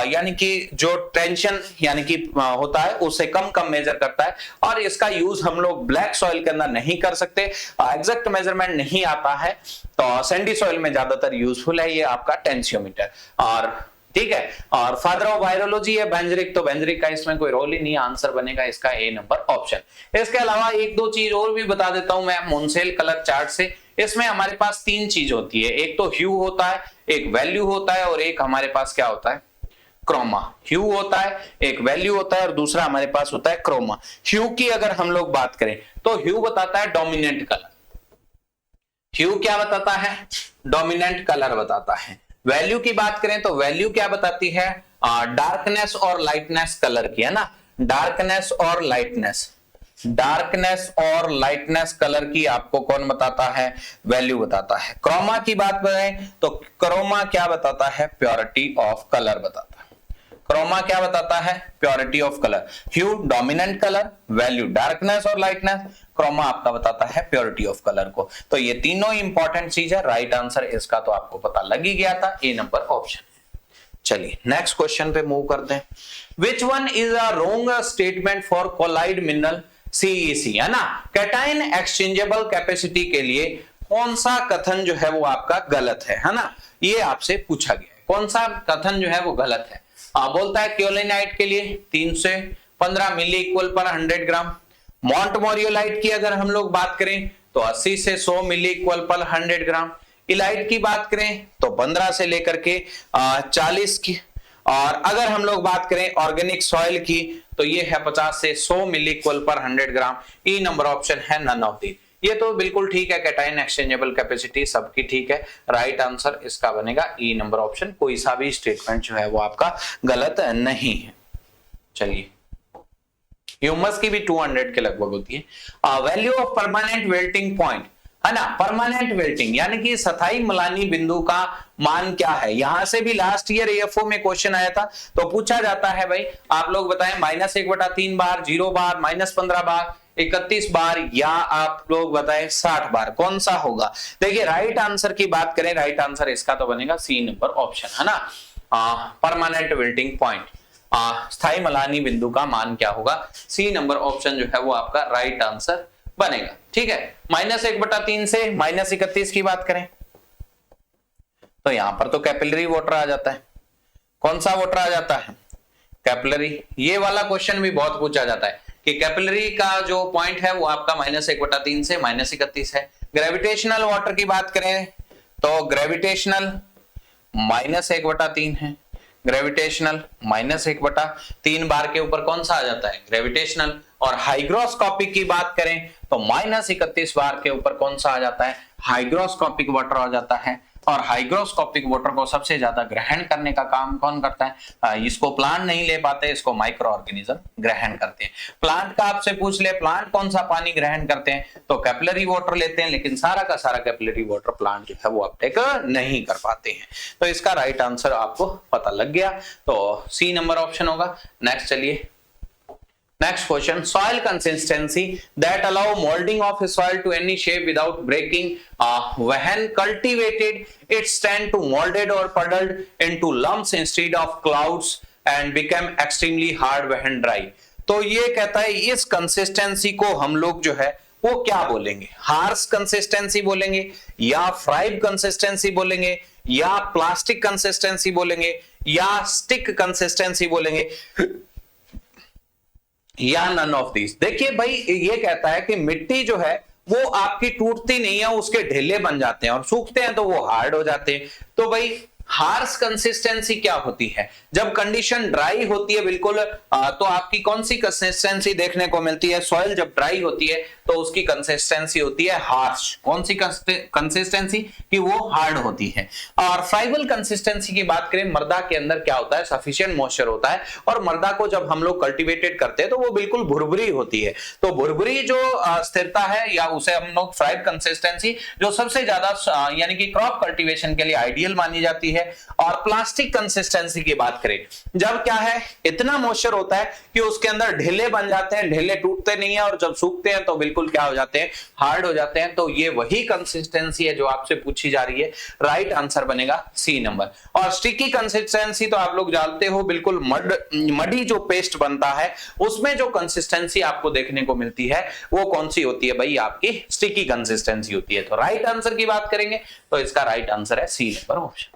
यानी कि जो टेंशन यानी कि होता है उससे कम कम मेजर करता है। और इसका यूज हम लोग ब्लैक सॉइल के अंदर नहीं कर सकते, एग्जैक्ट मेजरमेंट नहीं आता है, तो सैंडी सॉइल में ज्यादातर यूजफुल है ये आपका टेंसियोमीटर। और ठीक है, और फादर ऑफ वायरोलॉजी है बेंजरिक, तो बेंजरिक का इसमें कोई रोल ही नहीं, आंसर बनेगा इसका ए नंबर ऑप्शन। इसके अलावा एक दो चीज और भी बता देता हूं मैं मुनसेल कलर चार्ट से। इसमें हमारे पास तीन चीज होती है, एक तो ह्यू होता है, एक वैल्यू होता है, और एक हमारे पास क्या होता है? क्रोमा। ह्यू होता है, एक वैल्यू होता है, और दूसरा हमारे पास होता है क्रोमा। ह्यू की अगर हम लोग बात करें तो ह्यू बताता है डोमिनेंट कलर। ह्यू क्या बताता है? डोमिनेंट कलर बताता है। वैल्यू की बात करें तो वैल्यू क्या बताती है? डार्कनेस और लाइटनेस कलर की, है ना। डार्कनेस और लाइटनेस, डार्कनेस और लाइटनेस कलर की आपको कौन बताता है? वैल्यू बताता है। क्रोमा की बात करें तो क्रोमा क्या बताता है? प्योरिटी ऑफ कलर बताता है। क्रोमा क्या बताता है? Purity of colour. Hue dominant colour, value darkness और लाइटनेस, क्रोमा आपका बताता है प्योरिटी ऑफ कलर को। तो ये तीनों इंपॉर्टेंट चीज है। राइट आंसर इसका तो आपको पता लग ही गया था, ए नंबर ऑप्शन। चलिए नेक्स्ट क्वेश्चन पे मूव करते हैं। Which one is a wrong statement for colloid mineral CEC, है ना। कैटाइन एक्सचेंजेबल कैपेसिटी के लिए कौन सा कथन जो है वो आपका गलत है ना। ये आपसे पूछा गया है, कौन सा कथन जो है वो गलत है। बोलता है क्योलिनाइट के लिए 3 से 15 मिली इक्वल पर 100 ग्राम। मॉन्टमोरियोलाइट की अगर हम लोग बात करें तो 80 से 100 मिली इक्वल पर 100 ग्राम। इलाइट की बात करें तो 15 से लेकर के 40 की। और अगर हम लोग बात करें ऑर्गेनिक सॉइल की तो ये है 50 से 100 मिली इक्वल पर 100 ग्राम। ई नंबर ऑप्शन है नन ऑफ दी। ये तो बिल्कुल ठीक है, कैटाइन एक्सचेंजेबल कैपेसिटी सबकी ठीक है। राइट आंसर इसका बनेगा ई नंबर ऑप्शन। कोई सा भी स्टेटमेंट जो है वो आपका गलत नहीं है। चलिए, ह्यूमस की भी 200 के लगभग होती है। वैल्यू ऑफ परमानेंट वेल्टिंग पॉइंट, है ना। परमानेंट वेल्टिंग यानी कि स्थायी मलानी बिंदु का मान क्या है। यहां से भी लास्ट ईयर एएफओ में क्वेश्चन आया था, तो पूछा जाता है भाई आप लोग बताएं -1/3 बार, 0 बार, -15 बार, 31 बार, या आप लोग बताएं 60 बार, कौन सा होगा। देखिए राइट आंसर की बात करें, राइट आंसर इसका तो बनेगा सी नंबर ऑप्शन, है ना। परमानेंट विल्टिंग पॉइंट, स्थायी मलानी बिंदु का मान क्या होगा। सी नंबर ऑप्शन जो है वो आपका राइट आंसर बनेगा। ठीक है, -1/3 से -31 की बात करें तो यहां पर तो कैपिलरी वाटर आ जाता है। कौन सा वाटर आ जाता है? कैपिलरी। ये वाला क्वेश्चन भी बहुत पूछा जाता है कि कैपिलरी का जो पॉइंट है वो आपका -1/3 से -31 है। ग्रेविटेशनल वाटर की बात करें तो ग्रेविटेशनल -1/3 है। ग्रेविटेशनल -1/3 बार के ऊपर कौन सा आ जाता है? ग्रेविटेशनल। और हाइग्रोस्कोपिक की बात करें तो -31 बार के ऊपर कौन सा आ जाता है? हाइग्रोस्कोपिक वाटर आ जाता है। और हाइग्रोस्कोपिक वाटर को सबसे ज्यादा ग्रहण करने का काम कौन करता है? इसको प्लांट नहीं ले पाते, इसको माइक्रो ऑर्गेनिज्म ग्रहण करते हैं। प्लांट का आपसे पूछ ले प्लांट कौन सा पानी ग्रहण करते हैं तो कैपिलरी वाटर लेते हैं, लेकिन सारा का सारा कैपिलरी वाटर प्लांट जो है वो अपटेक नहीं कर पाते हैं। तो इसका राइट आंसर आपको पता लग गया, तो सी नंबर ऑप्शन होगा। नेक्स्ट चलिए, next question, soil consistency that allow molding of a soil to any shape without breaking, when cultivated it tend to molded or puddled into lumps instead of clouds and become extremely hard when dry। तो ये कहता है इस consistency को हम लोग जो है वो क्या बोलेंगे? हार्श कंसिस्टेंसी बोलेंगे, या फ्राइब कंसिस्टेंसी बोलेंगे, या प्लास्टिक कंसिस्टेंसी बोलेंगे, या स्टिक कंसिस्टेंसी बोलेंगे, या नन ऑफ दिस। देखिए भाई ये कहता है कि मिट्टी जो है वो आपकी टूटती नहीं है, उसके ढेले बन जाते हैं और सूखते हैं तो वो हार्ड हो जाते हैं। तो भाई हार्श कंसिस्टेंसी क्या होती है? जब कंडीशन ड्राई होती है बिल्कुल, तो आपकी कौन सी कंसिस्टेंसी देखने को मिलती है? सॉइल जब ड्राई होती है तो उसकी कंसिस्टेंसी होती है हार्श। कौन सी कंसिस्टेंसी? कि वो हार्ड होती है। और फ्राइबल कंसिस्टेंसी की बात करें, मृदा के अंदर क्या होता है? सफिशिएंट मॉइस्चर होता है, और मृदा को जब हम लोग कल्टीवेटेड करते हैं तो वो बिल्कुल भुरभुरी होती है। तो भुरभुरी जो स्थिरता है, या उसे हम लोग फ्राइब कंसिस्टेंसी, जो सबसे ज्यादा यानी कि क्रॉप कल्टीवेशन के लिए आइडियल मानी जाती है। और प्लास्टिक कंसिस्टेंसी की बात करें, जब क्या है, इतना मॉइस्चर होता है कि उसके अंदर ढेले बन जाते हैं, ढेले टूटते नहीं है, और जब सूखते हैं तो बिल्कुल क्या हो जाते हैं? हार्ड हो जाते हैं। तो ये वही कंसिस्टेंसी है जो आपसे पूछी जा रही है। राइट आंसर बनेगा सी नंबर। और स्टिकी कंसिस्टेंसी तो आप लोग जानते हो, बिल्कुल मडी जो पेस्ट बनता है उसमें जो कंसिस्टेंसी आपको देखने को मिलती है वो कौन सी होती है भाई? आपकी स्टिकी कंसिस्टेंसी होती है। तो राइट आंसर की बात करेंगे तो इसका राइट आंसर है C number option.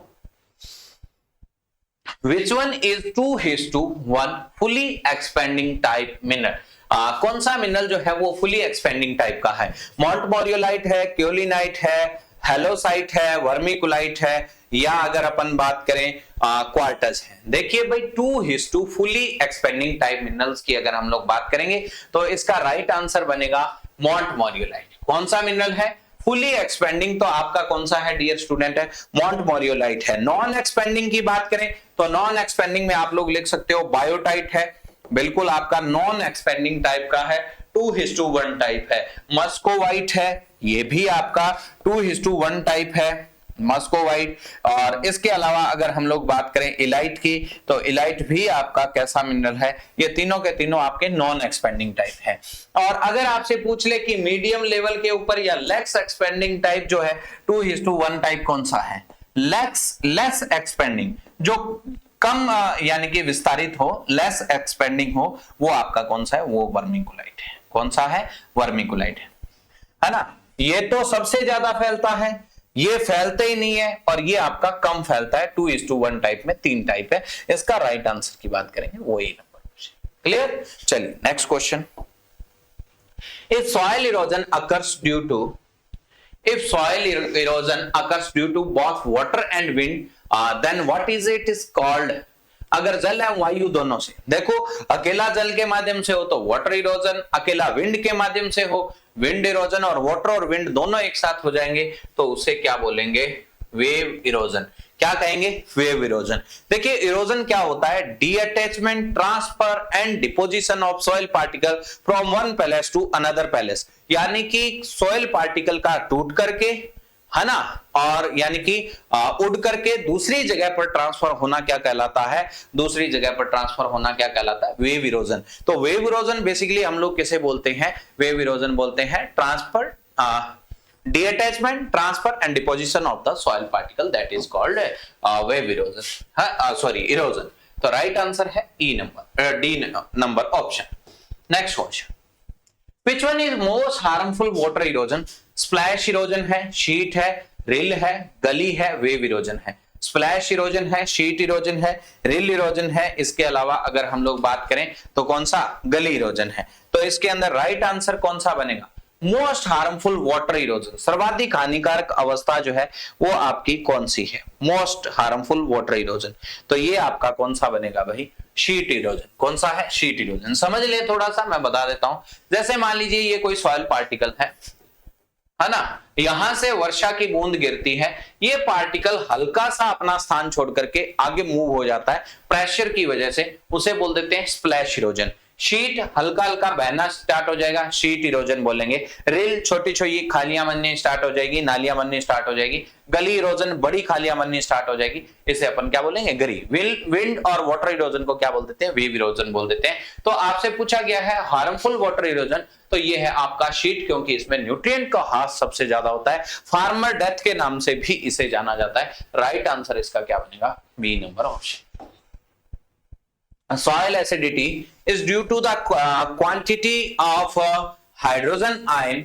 Which one is 2:1 fully expanding type mineral? कौन सा मिनरल जो है वो फुली एक्सपेंडिंग टाइप का है? मोंटमोरियोलाइट है, क्योलिनाइट है, हेलोसाइट है, वर्मिकुलाइट है, या अगर अपन बात करें क्वार्टज है। देखिए भाई 2:2 फुली एक्सपेंडिंग टाइप मिनरल्स की अगर हम लोग बात करेंगे तो इसका राइट आंसर बनेगा मोंटमोरियोलाइट। कौन सा मिनरल है? फुली एक्सपेंडिंग तो आपका कौन सा है डियर स्टूडेंट? है मोंटमोरियोलाइट है। नॉन एक्सपेंडिंग की बात करें तो नॉन एक्सपेंडिंग में आप लोग लिख सकते हो बायोटाइट है, बिल्कुल आपका नॉन एक्सपेंडिंग टाइप का है, 2:1 टाइप है। मस्कोवाइट है, ये भी आपका 2:1 टाइप है, मस्कोवाइट। और इसके अलावा अगर हम लोग बात करें इलाइट की तो इलाइट भी आपका कैसा मिनरल है? ये तीनों के तीनों आपके नॉन एक्सपेंडिंग टाइप है। और अगर आपसे पूछ ले कि मीडियम लेवल के ऊपर या लेस एक्सपेंडिंग टाइप जो है 2:1 टाइप कौन सा है? लेस एक्सपेंडिंग, जो कम यानी कि विस्तारित हो, लेस एक्सपेंडिंग हो, वो आपका कौन सा है? वो वर्मिकुलाइट है। कौन सा है? वर्मिकुलाइट है ना। ये तो सबसे ज्यादा फैलता है, ये फैलते ही नहीं है, और ये आपका कम फैलता है। 2:1 टाइप में 3 टाइप है। इसका राइट आंसर की बात करेंगे वही नंबर। क्लियर? चलिए next question. If soil erosion occurs due to both water and wind, then what is it is called? अगर जल है वायु दोनों से, देखो अकेला जल के माध्यम से हो तो वाटर इरोजन, अकेला विंड के माध्यम से हो विंड इरोजन, और वाटर और विंड दोनों एक साथ हो जाएंगे तो उसे क्या बोलेंगे? Wave erosion. क्या कहेंगे? Wave erosion. देखिए इरोजन क्या होता है? Detachment, transfer and deposition of soil particle from one place to another place, यानी कि सॉइल पार्टिकल का टूट करके, है ना, और यानी कि उड़ करके दूसरी जगह पर ट्रांसफर होना क्या कहलाता है? दूसरी जगह पर ट्रांसफर होना क्या कहलाता है? Wave erosion. तो वेव इरोजन बेसिकली हम लोग किसे बोलते हैं? वेव इरोजन बोलते हैं transfer, detachment, transfer and deposition of the soil particle, that is called wave erosion, sorry erosion. तो राइट आंसर है E number, D number option. Next question, Which one is most harmful water erosion? Splash erosion है, sheet है, rill है, gully है, wave erosion है। Splash erosion है, sheet erosion है, रिल erosion है, इसके अलावा अगर हम लोग बात करें तो कौन सा? गली इरोजन है। तो इसके अंदर राइट आंसर कौन सा बनेगा? मोस्ट हार्मफुल वाटर इरोजन, सर्वाधिक हानिकारक अवस्था जो है वो आपकी कौन सी है? Most harmful water erosion. तो ये आपका कौन सा बनेगा भाई? Sheet erosion. कौन सा है? Sheet erosion. समझ ले थोड़ा सा, मैं बता देता हूं। जैसे मान लीजिए ये कोई सॉइल पार्टिकल है ना, यहां से वर्षा की बूंद गिरती है, ये पार्टिकल हल्का सा अपना स्थान छोड़ करके आगे मूव हो जाता है प्रेशर की वजह से, उसे बोल देते हैं स्प्लैश इरोजन। शीट हल्का हल्का बहना स्टार्ट हो जाएगा, शीट इरोजन बोलेंगे। रिल छोटी छोटी खालियां बननी स्टार्ट हो जाएगी, नालियां बननी स्टार्ट हो जाएगी। गली इरोजन बड़ी खालियां बननी स्टार्ट हो जाएगी, इसे अपन क्या बोलेंगे? गली। विंड और वाटर इरोजन को क्या बोल देते हैं? वेव इरोजन बोल देते हैं। तो आपसे पूछा गया है हार्मफुल वाटर इरोजन, तो ये है आपका शीट, क्योंकि इसमें न्यूट्रिएंट का हाथ सबसे ज्यादा होता है। फार्मर डेथ के नाम से भी इसे जाना जाता है। राइट आंसर इसका क्या बनेगा? B number option. Soil acidity is due to the quantity of hydrogen ion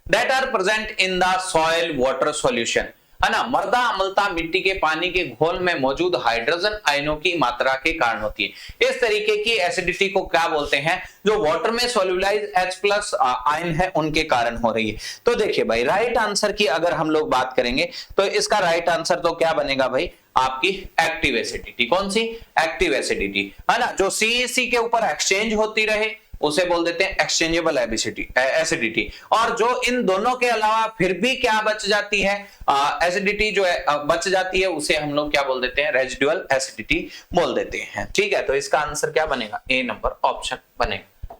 that are present in the soil water solution. है ना। मृदा अम्लता मिट्टी के पानी के घोल में मौजूद हाइड्रोजन आयनों की मात्रा के कारण होती है। इस तरीके की एसिडिटी को क्या बोलते हैं, जो वाटर में सोल्यूलाइज H+ आयन है उनके कारण हो रही है। तो देखिए भाई, राइट आंसर की अगर हम लोग बात करेंगे तो इसका राइट आंसर तो क्या बनेगा भाई, आपकी एक्टिव एसिडिटी। कौन सी, एक्टिव एसिडिटी, है ना। जो CAC के ऊपर एक्सचेंज होती रहे उसे बोल देते हैं एक्सचेंजेबल एसिडिटी। और जो इन दोनों के अलावा फिर भी क्या बच जाती है, एसिडिटी जो है बच जाती है, उसे हम लोग क्या बोल देते हैं, रेजिडुअल एसिडिटी बोल देते हैं। ठीक है, तो इसका आंसर क्या बनेगा, ए नंबर ऑप्शन बनेगा।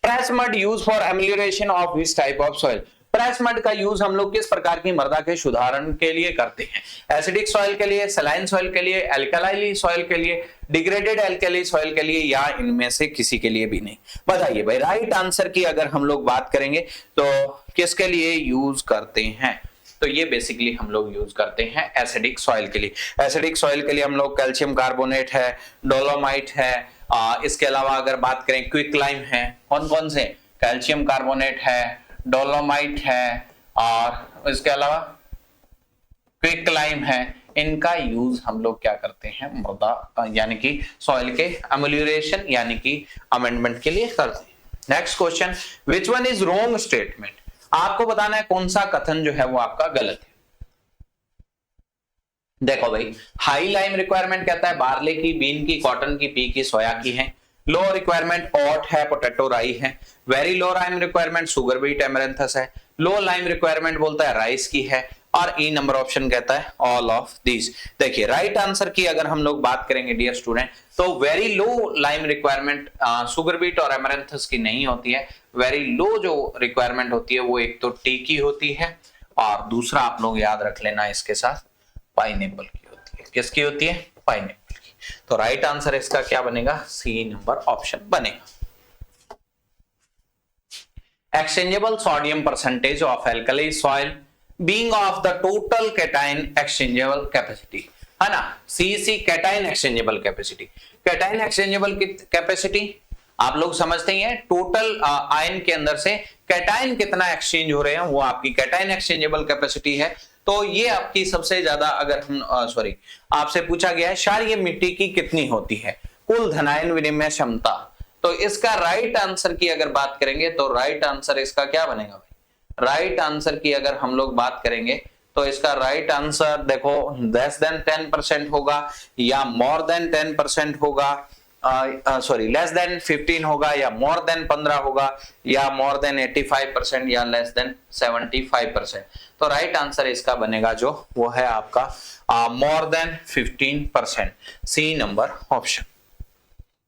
Press mud use for एमेलियोरेशन of which type of soil. Press mud का यूज हम लोग किस प्रकार की मृदा के सुधारण के लिए करते हैं, एसिडिक सॉइल के लिए, सलाइन सॉइल के लिए, एल्कलाइली सॉइल के लिए, डिग्रेडेड एल्कली सॉइल के लिए, या इनमें से किसी के लिए भी नहीं। बताइए भाई, राइट आंसर की अगर हम लोग बात करेंगे तो किसके लिए यूज करते हैं, तो ये बेसिकली हम लोग यूज करते हैं एसिडिक सॉइल के लिए। एसिडिक सॉइल के लिए हम लोग कैल्शियम कार्बोनेट है, डोलोमाइट है, इसके अलावा अगर बात करें क्विक लाइम है, कौन कौन से, कैल्शियम कार्बोनेट है, डोलोमाइट है, और इसके अलावा क्विक लाइम है। इनका यूज हम लोग क्या करते हैं, मृदा यानी कि सॉइल के एमेलियोरेशन यानी कि अमेंडमेंट के लिए करते हैं। Next question, which one is wrong statement. आपको बताना है कौन सा कथन जो है वो आपका गलत है। देखो भाई, हाई लाइम रिक्वायरमेंट कहता है बार्ले की, बीन की, कॉटन की, पी की, सोया की है। लो रिक्वायरमेंट ओट है, पोटैटो, राई है। Very low lime requirement sugar beet, amaranthus है। लो लाइम रिक्वायरमेंट बोलता है राइस की है। और ई नंबर ऑप्शन कहता है ऑल ऑफ दीज। देखिए राइट आंसर की अगर हम लोग बात करेंगे डियर स्टूडेंट, तो very low lime requirement sugar beet और एमरेंथस की नहीं होती है। वेरी लो जो रिक्वायरमेंट होती है वो एक तो टी की होती है, और दूसरा आप लोग याद रख लेना इसके साथ पाइनएप्पल की होती है। किसकी होती है, पाइनएप्पल की। तो राइट आंसर इसका क्या बनेगा, सी नंबर ऑप्शन बनेगा। Exchangeable sodium percentage of alkali soil being of the total cation exchangeable capacity, है ना। CC cation exchangeable capacity. Cation exchangeable capacity आप लोग समझते ही हैं, टोटल आयन के अंदर से कैटायन कितना एक्सचेंज हो रहे हैं वो आपकी कैटायन एक्सचेंजेबल कैपेसिटी है। तो ये आपकी सबसे ज्यादा, अगर हम आपसे पूछा गया है क्षारीय मिट्टी की कितनी होती है, कुल धनायन विनिमय क्षमता, तो इसका राइट आंसर की अगर बात करेंगे तो राइट आंसर इसका क्या बनेगा भाई, राइट आंसर की अगर हम लोग बात करेंगे तो इसका राइट आंसर देखो लेस देन 10% होगा, या मोर देन 10% होगा, लेस देन 15 होगा, या मोर देन 15 होगा, या मोर देन 85%, या लेस देन 75%। तो राइट आंसर इसका बनेगा जो वो है आपका more than 15%, C number option.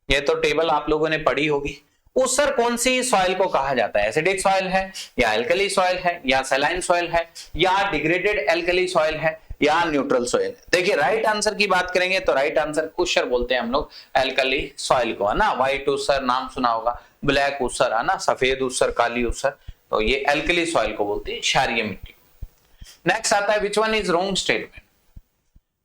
ये तो टेबल आप लोगों ने पढ़ी होगी। ऊसर कौन सी सॉइल को कहा जाता है, एसिडिक सॉइल है, या एल्कली सॉइल है, या सलाइन सॉइल है, या डिग्रेडेड एल्कली सॉइल है, या न्यूट्रल सॉइल है। देखिए राइट आंसर की बात करेंगे तो राइट आंसर ऊसर बोलते हैं हम लोग एल्कली सॉइल को, है ना। व्हाइट ऊसर नाम सुना होगा, ब्लैक ऊसर, है ना, सफेद ऊसर, काली ऊसर, तो ये एल्कली सॉइल को बोलते हैं, क्षारीय मिट्टी। नेक्स्ट आता है विच वन इज रॉन्ग स्टेटमेंट।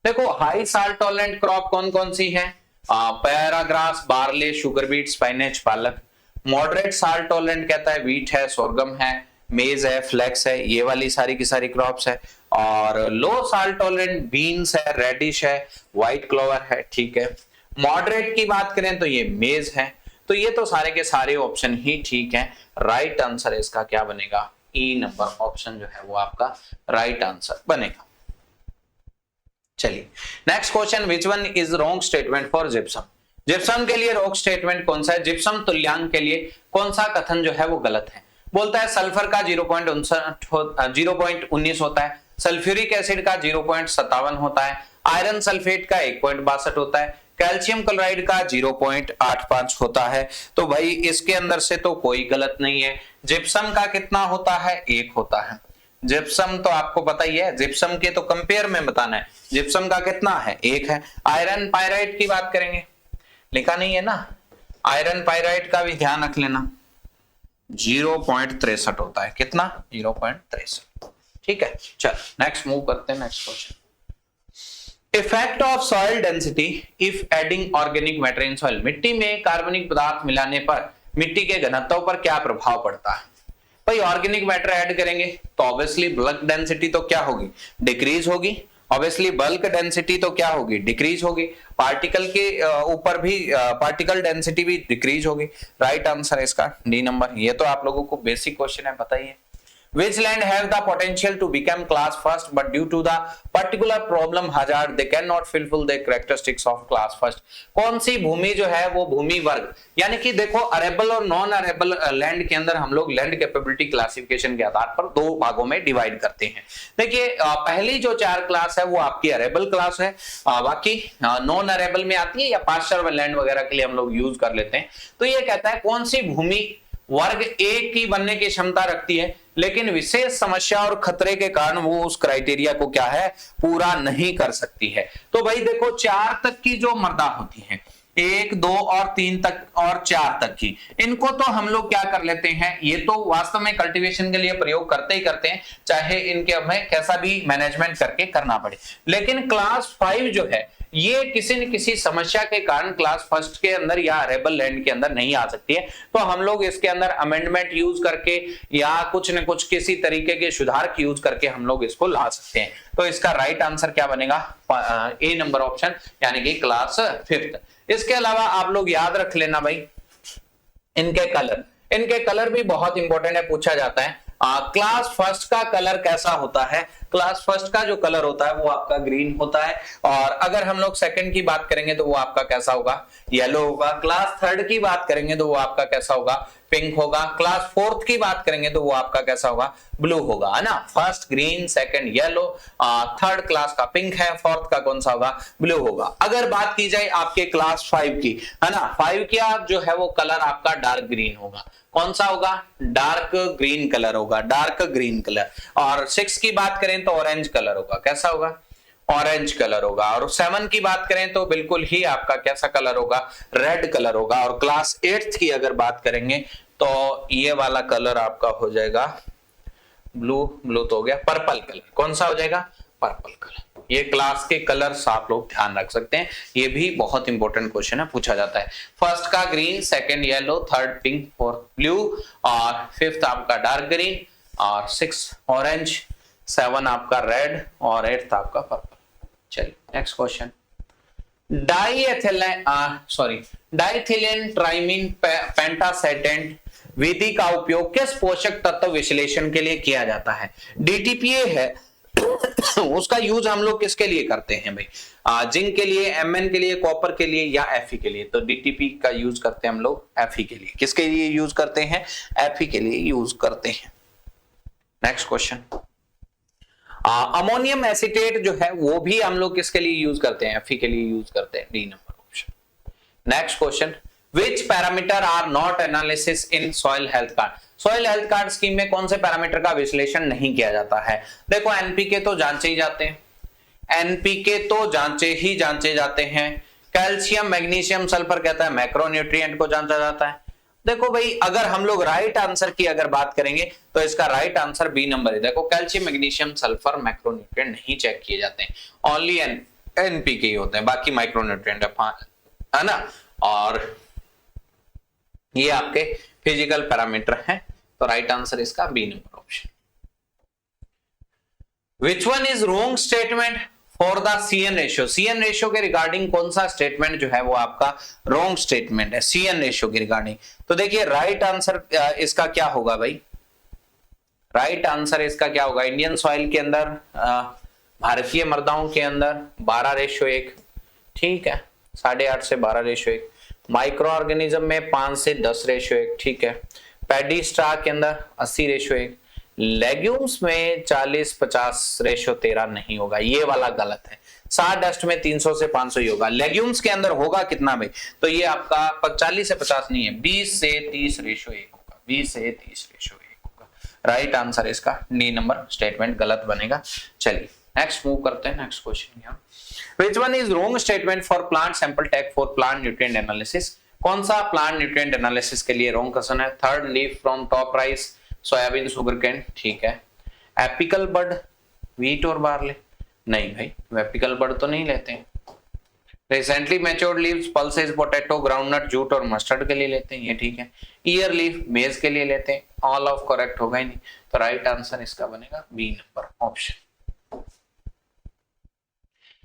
देखो हाई साल्ट टॉलरेंट क्रॉप कौन कौन सी है, पैराग्रास, बार्ले, शुगर बीट, स्पाइनेच, पालक। मॉडरेट साल्ट टॉलरेंट कहता है व्हीट है, सोरगम है, मेज है, फ्लेक्स है, ये वाली सारी की सारी क्रॉप्स है। और लो साल्ट टॉलरेंट बीन्स है, रेडिश है, व्हाइट क्लोवर है, ठीक है। मॉडरेट की बात करें तो ये मेज है। तो ये तो सारे के सारे ऑप्शन ही ठीक है। राइट आंसर इसका क्या बनेगा, ई नंबर ऑप्शन जो है वो आपका राइट आंसर बनेगा। चलिए next question, which one is wrong statement for gypsum. Gypsum के लिए रॉन्ग स्टेटमेंट कौन सा है, जिप्सम तुल्यांक के लिए कौन सा कथन जो है वो गलत है। बोलता है सल्फर का 0.19 होता है, सल्फ्यूरिक एसिड का 0.57 होता है, आयरन सल्फेट का 1.62 होता है, कैल्शियम क्लोराइड का 0.85 होता है। तो भाई इसके अंदर से तो कोई गलत नहीं है। जिप्सम का कितना होता है, 1 होता है। जिप्सम तो आपको पता ही है, जिप्सम के तो कंपेयर में बताना है, जिप्सम का कितना है, 1 है। आयरन पायराइट की बात करेंगे, लिखा नहीं है ना, आयरन पायराइट का भी ध्यान रख लेना, 0.63 होता है। कितना, 0.63, ठीक है। चल नेक्स्ट मूव करते हैं, next question. Effect of soil density if adding organic matter in soil. मिट्टी में कार्बनिक पदार्थ मिलाने पर मिट्टी के घनत्व पर क्या प्रभाव पड़ता है। भाई ऑर्गेनिक मैटर ऐड करेंगे तो ऑब्वियसली बल्क डेंसिटी तो क्या होगी, डिक्रीज होगी। ऑब्वियसली बल्क डेंसिटी तो क्या होगी, डिक्रीज होगी। पार्टिकल के ऊपर भी पार्टिकल डेंसिटी भी डिक्रीज होगी। राइट आंसर है इसका डी नंबर। ये तो आप लोगों को बेसिक क्वेश्चन है, बताइए। Which land have the potential to become class first, but due to the particular problem hazard, they cannot fulfill the characteristics of class first? कौन सी भूमि जो है वो भूमि वर्ग, यानी कि देखो अरेबल और नॉन अरेबल लैंड के अंदर हम लोग लैंड कैपेबिलिटी क्लासिफिकेशन के आधार पर दो भागों में डिवाइड करते हैं। देखिए पहली जो 4 क्लास है वो आपकी अरेबल क्लास है, बाकी नॉन अरेबल में आती है या पास्चर लैंड वगैरह के लिए हम लोग यूज कर लेते हैं। तो ये कहता है कौन सी भूमि वर्ग एक की बनने की क्षमता रखती है, लेकिन विशेष समस्या और खतरे के कारण वो उस क्राइटेरिया को क्या है, पूरा नहीं कर सकती है। तो भाई देखो 4 तक की जो मृदा होती है, 1, 2 और 3 तक और 4 तक की, इनको तो हम लोग क्या कर लेते हैं, ये तो वास्तव में कल्टीवेशन के लिए प्रयोग करते ही करते हैं, चाहे इनके हमें कैसा भी मैनेजमेंट करके करना पड़े। लेकिन क्लास 5 जो है ये किसी न किसी समस्या के कारण क्लास फर्स्ट के अंदर या अरेबल लैंड के अंदर नहीं आ सकती है। तो हम लोग इसके अंदर अमेंडमेंट यूज करके या कुछ न कुछ किसी तरीके के सुधार की यूज करके हम लोग इसको ला सकते हैं। तो इसका राइट आंसर क्या बनेगा, ए नंबर ऑप्शन, यानी कि क्लास 5। इसके अलावा आप लोग याद रख लेना भाई इनके कलर भी बहुत इंपॉर्टेंट है, पूछा जाता है। क्लास फर्स्ट का कलर कैसा होता है, क्लास फर्स्ट का जो कलर होता है वो आपका ग्रीन होता है, और अगर हम लोग सेकंड की बात करेंगे तो वो आपका कैसा होगा, येलो होगा। क्लास थर्ड की बात करेंगे तो वो आपका कैसा होगा, पिंक होगा। क्लास फोर्थ की बात करेंगे तो वो आपका कैसा होगा, ब्लू होगा, है ना। First green, second yellow, third class का पिंक है, फोर्थ का कौन सा होगा, ब्लू होगा। अगर बात की जाए आपके क्लास 5 की, है ना, 5 का जो है वो कलर आपका डार्क ग्रीन होगा। कौन सा होगा, डार्क ग्रीन कलर होगा, डार्क ग्रीन कलर। और 6 की बात करें तो ऑरेंज कलर होगा, कैसा होगा, ऑरेंज कलर होगा। और 7 की बात करें तो बिल्कुल ही आपका कैसा कलर होगा, रेड कलर होगा। और क्लास 8 की अगर बात करेंगे तो ये वाला कलर आपका हो जाएगा ब्लू तो हो गया, पर्पल कलर। कौन सा हो जाएगा, पर्पल कलर। ये क्लास के कलर्स आप लोग ध्यान रख सकते हैं, ये भी बहुत इंपॉर्टेंट क्वेश्चन है, पूछा जाता है। फर्स्ट का green, second yellow, third pink, fourth blue, और फिफ्थ आपका डार्क ग्रीन, और 6 ऑरेंज, 7 आपका रेड, और 8th आपका पर्पल। चलिए नेक्स्ट क्वेश्चन। डाइथिलीन ट्राइमीन पेंटासेटेंट विधि का उपयोग किस पोषक तत्व विश्लेषण के लिए किया जाता है। डीटीपीए है उसका यूज हम लोग किसके लिए करते हैं भाई, जिंक के लिए, एमएन के लिए, कॉपर के लिए, या एफई के लिए। तो डीटीपी का यूज करते हैं हम लोग एफई के लिए। किसके लिए यूज करते हैं, एफई के लिए यूज करते हैं। Next question. अमोनियम एसीटेट जो है वो भी हम लोग किसके लिए यूज करते हैं, एफई के लिए यूज करते हैं, D number option. Next question. Which parameter are not analysis in soil health card? Soil health card scheme में कौन से पैरामीटर का विश्लेषण नहीं किया जाता है। देखो एनपीके तो जांचे ही जाते हैं, एनपीके तो जांचे जाते हैं। कैल्शियम, मैग्नीशियम, सल्फर कहता है मैक्रोन्यूट्रिएंट को जांचा जाता है। देखो भाई अगर हम लोग राइट आंसर की अगर बात करेंगे तो इसका राइट आंसर बी नंबर है। देखो कैल्शियम, मैग्नीशियम, सल्फर मैक्रोन्यूट्रिएंट नहीं चेक किए जाते हैं, ओनली एनपीके ही होते हैं, बाकी माइक्रोन्यूट्रिएंट है ना। और ये आपके फिजिकल पैरामीटर हैं, तो राइट आंसर इसका B number option. Which one is wrong statement for the CN ratio. CN ratio के रिगार्डिंग कौन सा स्टेटमेंट जो है वो आपका रॉन्ग स्टेटमेंट है सीएन रेशियो के रिगार्डिंग। तो देखिए राइट आंसर इसका क्या होगा भाई, राइट आंसर इसका क्या होगा, इंडियन सॉइल के अंदर भारतीय मृदाओं के अंदर 12:1, ठीक है, 8.5 से 12:1। माइक्रो ऑर्गेनिज्म में 5 से 10:1, ठीक है। पैडी स्टार के अंदर 80:1। लेग्यूम्स में 40-50:13 नहीं होगा, ये वाला गलत है। सारडस्ट में 300 से 500 ही होगा। लेग्यूम्स के अंदर होगा कितना भाई, तो ये आपका 40 से 50 नहीं है, 20 से 30:1 होगा, 20 से 30:1 होगा। राइट आंसर इसका डी नंबर स्टेटमेंट गलत बनेगा। चलिए नेक्स्ट मूव करते हैं, नेक्स्ट क्वेश्चन यहाँ। Which one is wrong statement for plant sample tag for plant nutrient analysis? कौन सा प्लांट न्यूट्रिएंट एनालिसिस के लिए रॉन्ग क्वेश्चन है। Third leaf from top rice, soybean, sugarcane, ठीक है। एपिकल बर्ड, व्हीट और बार्ले, नहीं भाई एपिकल बर्ड तो नहीं लेते हैं। Recently matured leaves pulses, potato, groundnut, jute और मस्टर्ड के लिए लेते हैं, ये ठीक है। ईयर लीफ मेज के लिए लेते हैं, ऑल ऑफ करेक्ट होगा ही नहीं, तो राइट आंसर इसका बनेगा B number option.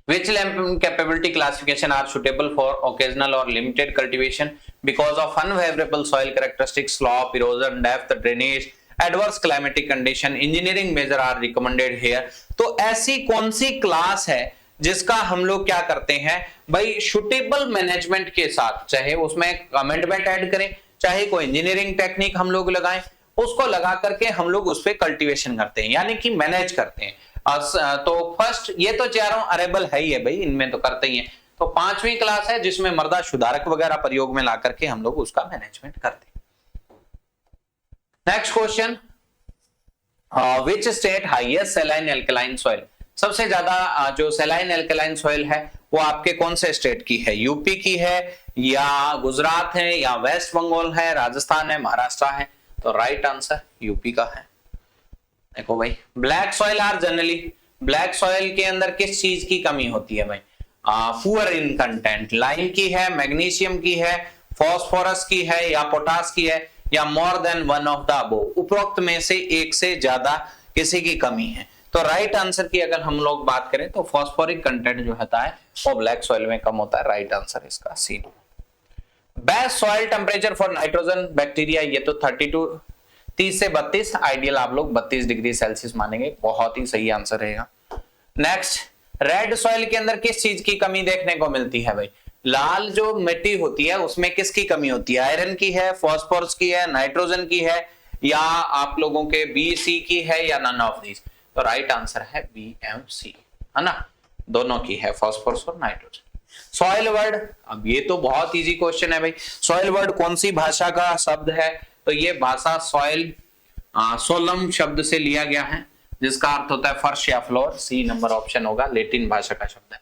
Which land capability classification are suitable for occasional or limited cultivation because of unfavorable soil characteristics, slope, erosion, depth, drainage, adverse climatic condition, engineering measure are recommended here। तो ऐसी कौन सी class है जिसका हम लोग क्या करते हैं भाई, सुटेबल मैनेजमेंट के साथ, चाहे उसमें अमेंडमेंट ऐड करें, चाहे कोई इंजीनियरिंग टेक्निक हम लोग लगाएं, उसको लगा करके हम लोग उस पर कल्टीवेशन करते हैं, यानी कि मैनेज करते हैं। तो फर्स्ट ये तो चारों अरेबल है ही है भाई, इनमें तो करते ही हैं। तो पांचवी क्लास है जिसमें मृदा सुधारक वगैरह प्रयोग में ला करके हम लोग उसका मैनेजमेंट करते हैं। Next question, which state highest saline alkaline soil, सबसे ज्यादा जो सैलाइन एल्कलाइन सॉइल है वो आपके कौन से स्टेट की है, यूपी की है या गुजरात है या वेस्ट बंगाल है, राजस्थान है, महाराष्ट्र है, तो राइट आंसर यूपी का है। देखो भाई, black soil are generally, black soil के अंदर किस चीज की कमी होती है भाई, पुअर इन कंटेंट, लाइम की है, मैग्नीशियम की है, फॉस्फोरस की है या पोटास की है, या more than one of the above, उपरोक्त में से एक से ज्यादा किसी की कमी है। तो राइट आंसर की अगर हम लोग बात करें तो फॉस्फोरिक कंटेंट जो होता है वो ब्लैक सॉइल में कम होता है, राइट आंसर इसका C. Best soil temperature for nitrogen bacteria, ये तो 30 से 32, आइडियल आप लोग 32 डिग्री सेल्सियस मानेंगे, बहुत ही सही आंसर रहेगा। नेक्स्ट, रेड सॉइल के अंदर किस चीज की कमी देखने को मिलती है भाई, लाल जो मिट्टी होती है उसमें किसकी कमी होती है, आयरन की है, फॉस्फोरस की है, नाइट्रोजन की है, या आप लोगों के बी सी की है, या नन ऑफ दीज, तो राइट आंसर है बी एम सी, है ना, दोनों की है, फॉस्फोरस और नाइट्रोजन। सॉइल वर्ड, अब ये तो बहुत इजी क्वेश्चन है भाई, सॉइल वर्ड कौन सी भाषा का शब्द है, तो ये भाषा सॉइल सोलम शब्द से लिया गया है, जिसका अर्थ होता है फर्श या फ्लोर, सी नंबर ऑप्शन होगा, लैटिन भाषा का शब्द है।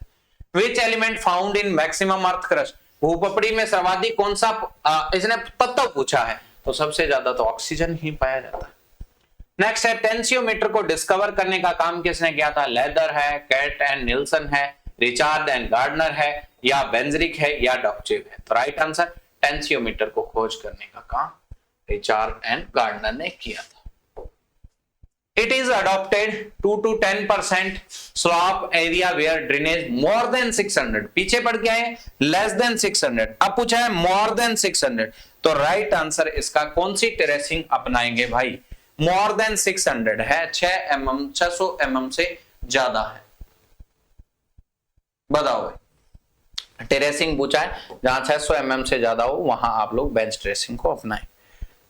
Which element found in maximum earth crust, भूपपड़ी में सर्वाधिक कौन सा इसने तत्व पूछा है, तो सबसे ज्यादा तो ऑक्सीजन ही पाया जाता है। नेक्स्ट है, टेंसियोमीटर को डिस्कवर करने का काम किसने किया था, लेदर है, कैट एंड निल्सन है, रिचार्ड एंड गार्डनर है, या बेंजरिक है, या डॉक्चेव है, तो राइट आंसर टेंसियोमीटर को खोज करने का काम रिचार्ड एंड गार्डनर ने किया था। It is adopted 2 to 10% slope area where drainage more than 600, पीछे पड़ गया है less than 600, अब पूछा है more than 600, तो राइट आंसर इसका कौन सी टेरेसिंग अपनाएंगे भाई, more than 600 है, 600 mm से ज्यादा है, बताओ भाई, टेरेसिंग पूछा है जहां 600 mm से ज्यादा हो वहां आप लोग बेंच टेरेसिंग को अपनाएं।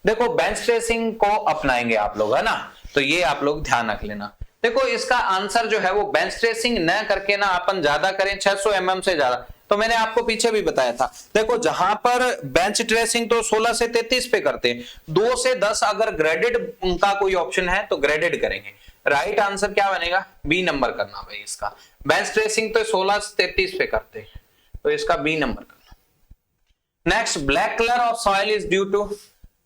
देखो बेंच टेरेसिंग को अपनाएंगे आप लोग, है ना, तो ये आप लोग ध्यान रख लेना। देखो इसका आंसर जो है वो बेंच ट्रेसिंग न करके ना अपन ज्यादा करें 600 mm से ज्यादा, तो मैंने आपको पीछे भी बताया था। देखो जहां पर बेंच ट्रेसिंग तो 16 से 33 पे करते हैं, 2 से 10 अगर ग्रेडेड का कोई ऑप्शन है तो ग्रेडेड करेंगे, राइट आंसर क्या बनेगा, बी नंबर करना भाई इसका। बेंच ट्रेसिंग तो 16 से 33 पे करते हैं, तो इसका बी नंबर करना। Next, black colour of soil is due to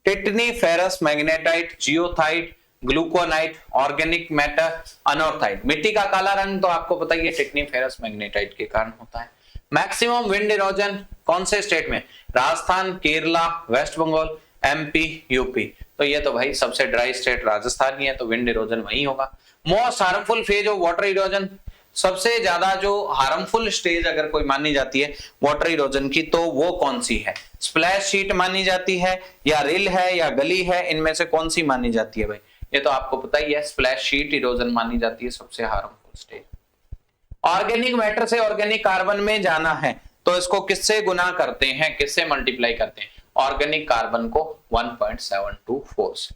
titaniferous magnetite, goethite, glauconite, organic matter, anorthite. मिट्टी का काला रंग तो आपको पता ही है टिटनी फेरस मैग्नेटाइट के कारण होता है। मैक्सिमम विंड इरोजन कौन से स्टेट में, राजस्थान, केरला, वेस्ट बंगाल, एमपी, यूपी, तो ये तो भाई सबसे ड्राई स्टेट राजस्थान ही है, तो विंड इरोजन वही होगा। Most harmful phase of water erosion, सबसे ज्यादा जो हार्मफुल स्टेज अगर कोई मानी जाती है वाटर इरोजन की तो वो कौन सी है, स्प्लैश शीट मानी जाती है, या रिल है, या गली है, इनमें से कौन सी मानी जाती है भाई, ये तो आपको पता ही है, स्प्लैश शीट इरोजन मानी जाती है सबसे हार्मफुल स्टेज। ऑर्गेनिक मैटर से ऑर्गेनिक कार्बन में जाना है तो इसको किससे गुना करते हैं, किससे मल्टीप्लाई करते हैं, ऑर्गेनिक कार्बन को 1.724 से।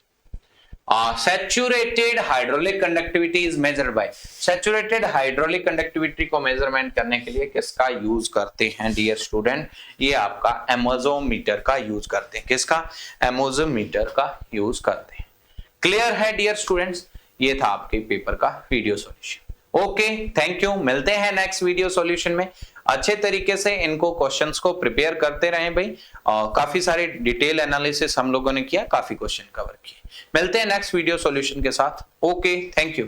Saturated hydraulic conductivity is measured by, saturated hydraulic conductivity को मेजरमेंट करने के लिए किसका यूज करते हैं डियर स्टूडेंट, ये आपका एमोजोमीटर का यूज करते हैं, किसका, एमोजोमीटर का यूज करते हैं। क्लियर है डियर स्टूडेंट्स, ये था आपके पेपर का video solution. Okay, thank you, मिलते हैं नेक्स्ट वीडियो सॉल्यूशन में। अच्छे तरीके से इनको क्वेश्चंस को प्रिपेयर करते रहें भाई, काफी सारे डिटेल एनालिसिस हम लोगों ने किया, काफी क्वेश्चन कवर किए। मिलते हैं नेक्स्ट वीडियो सॉल्यूशन के साथ। Okay, thank you.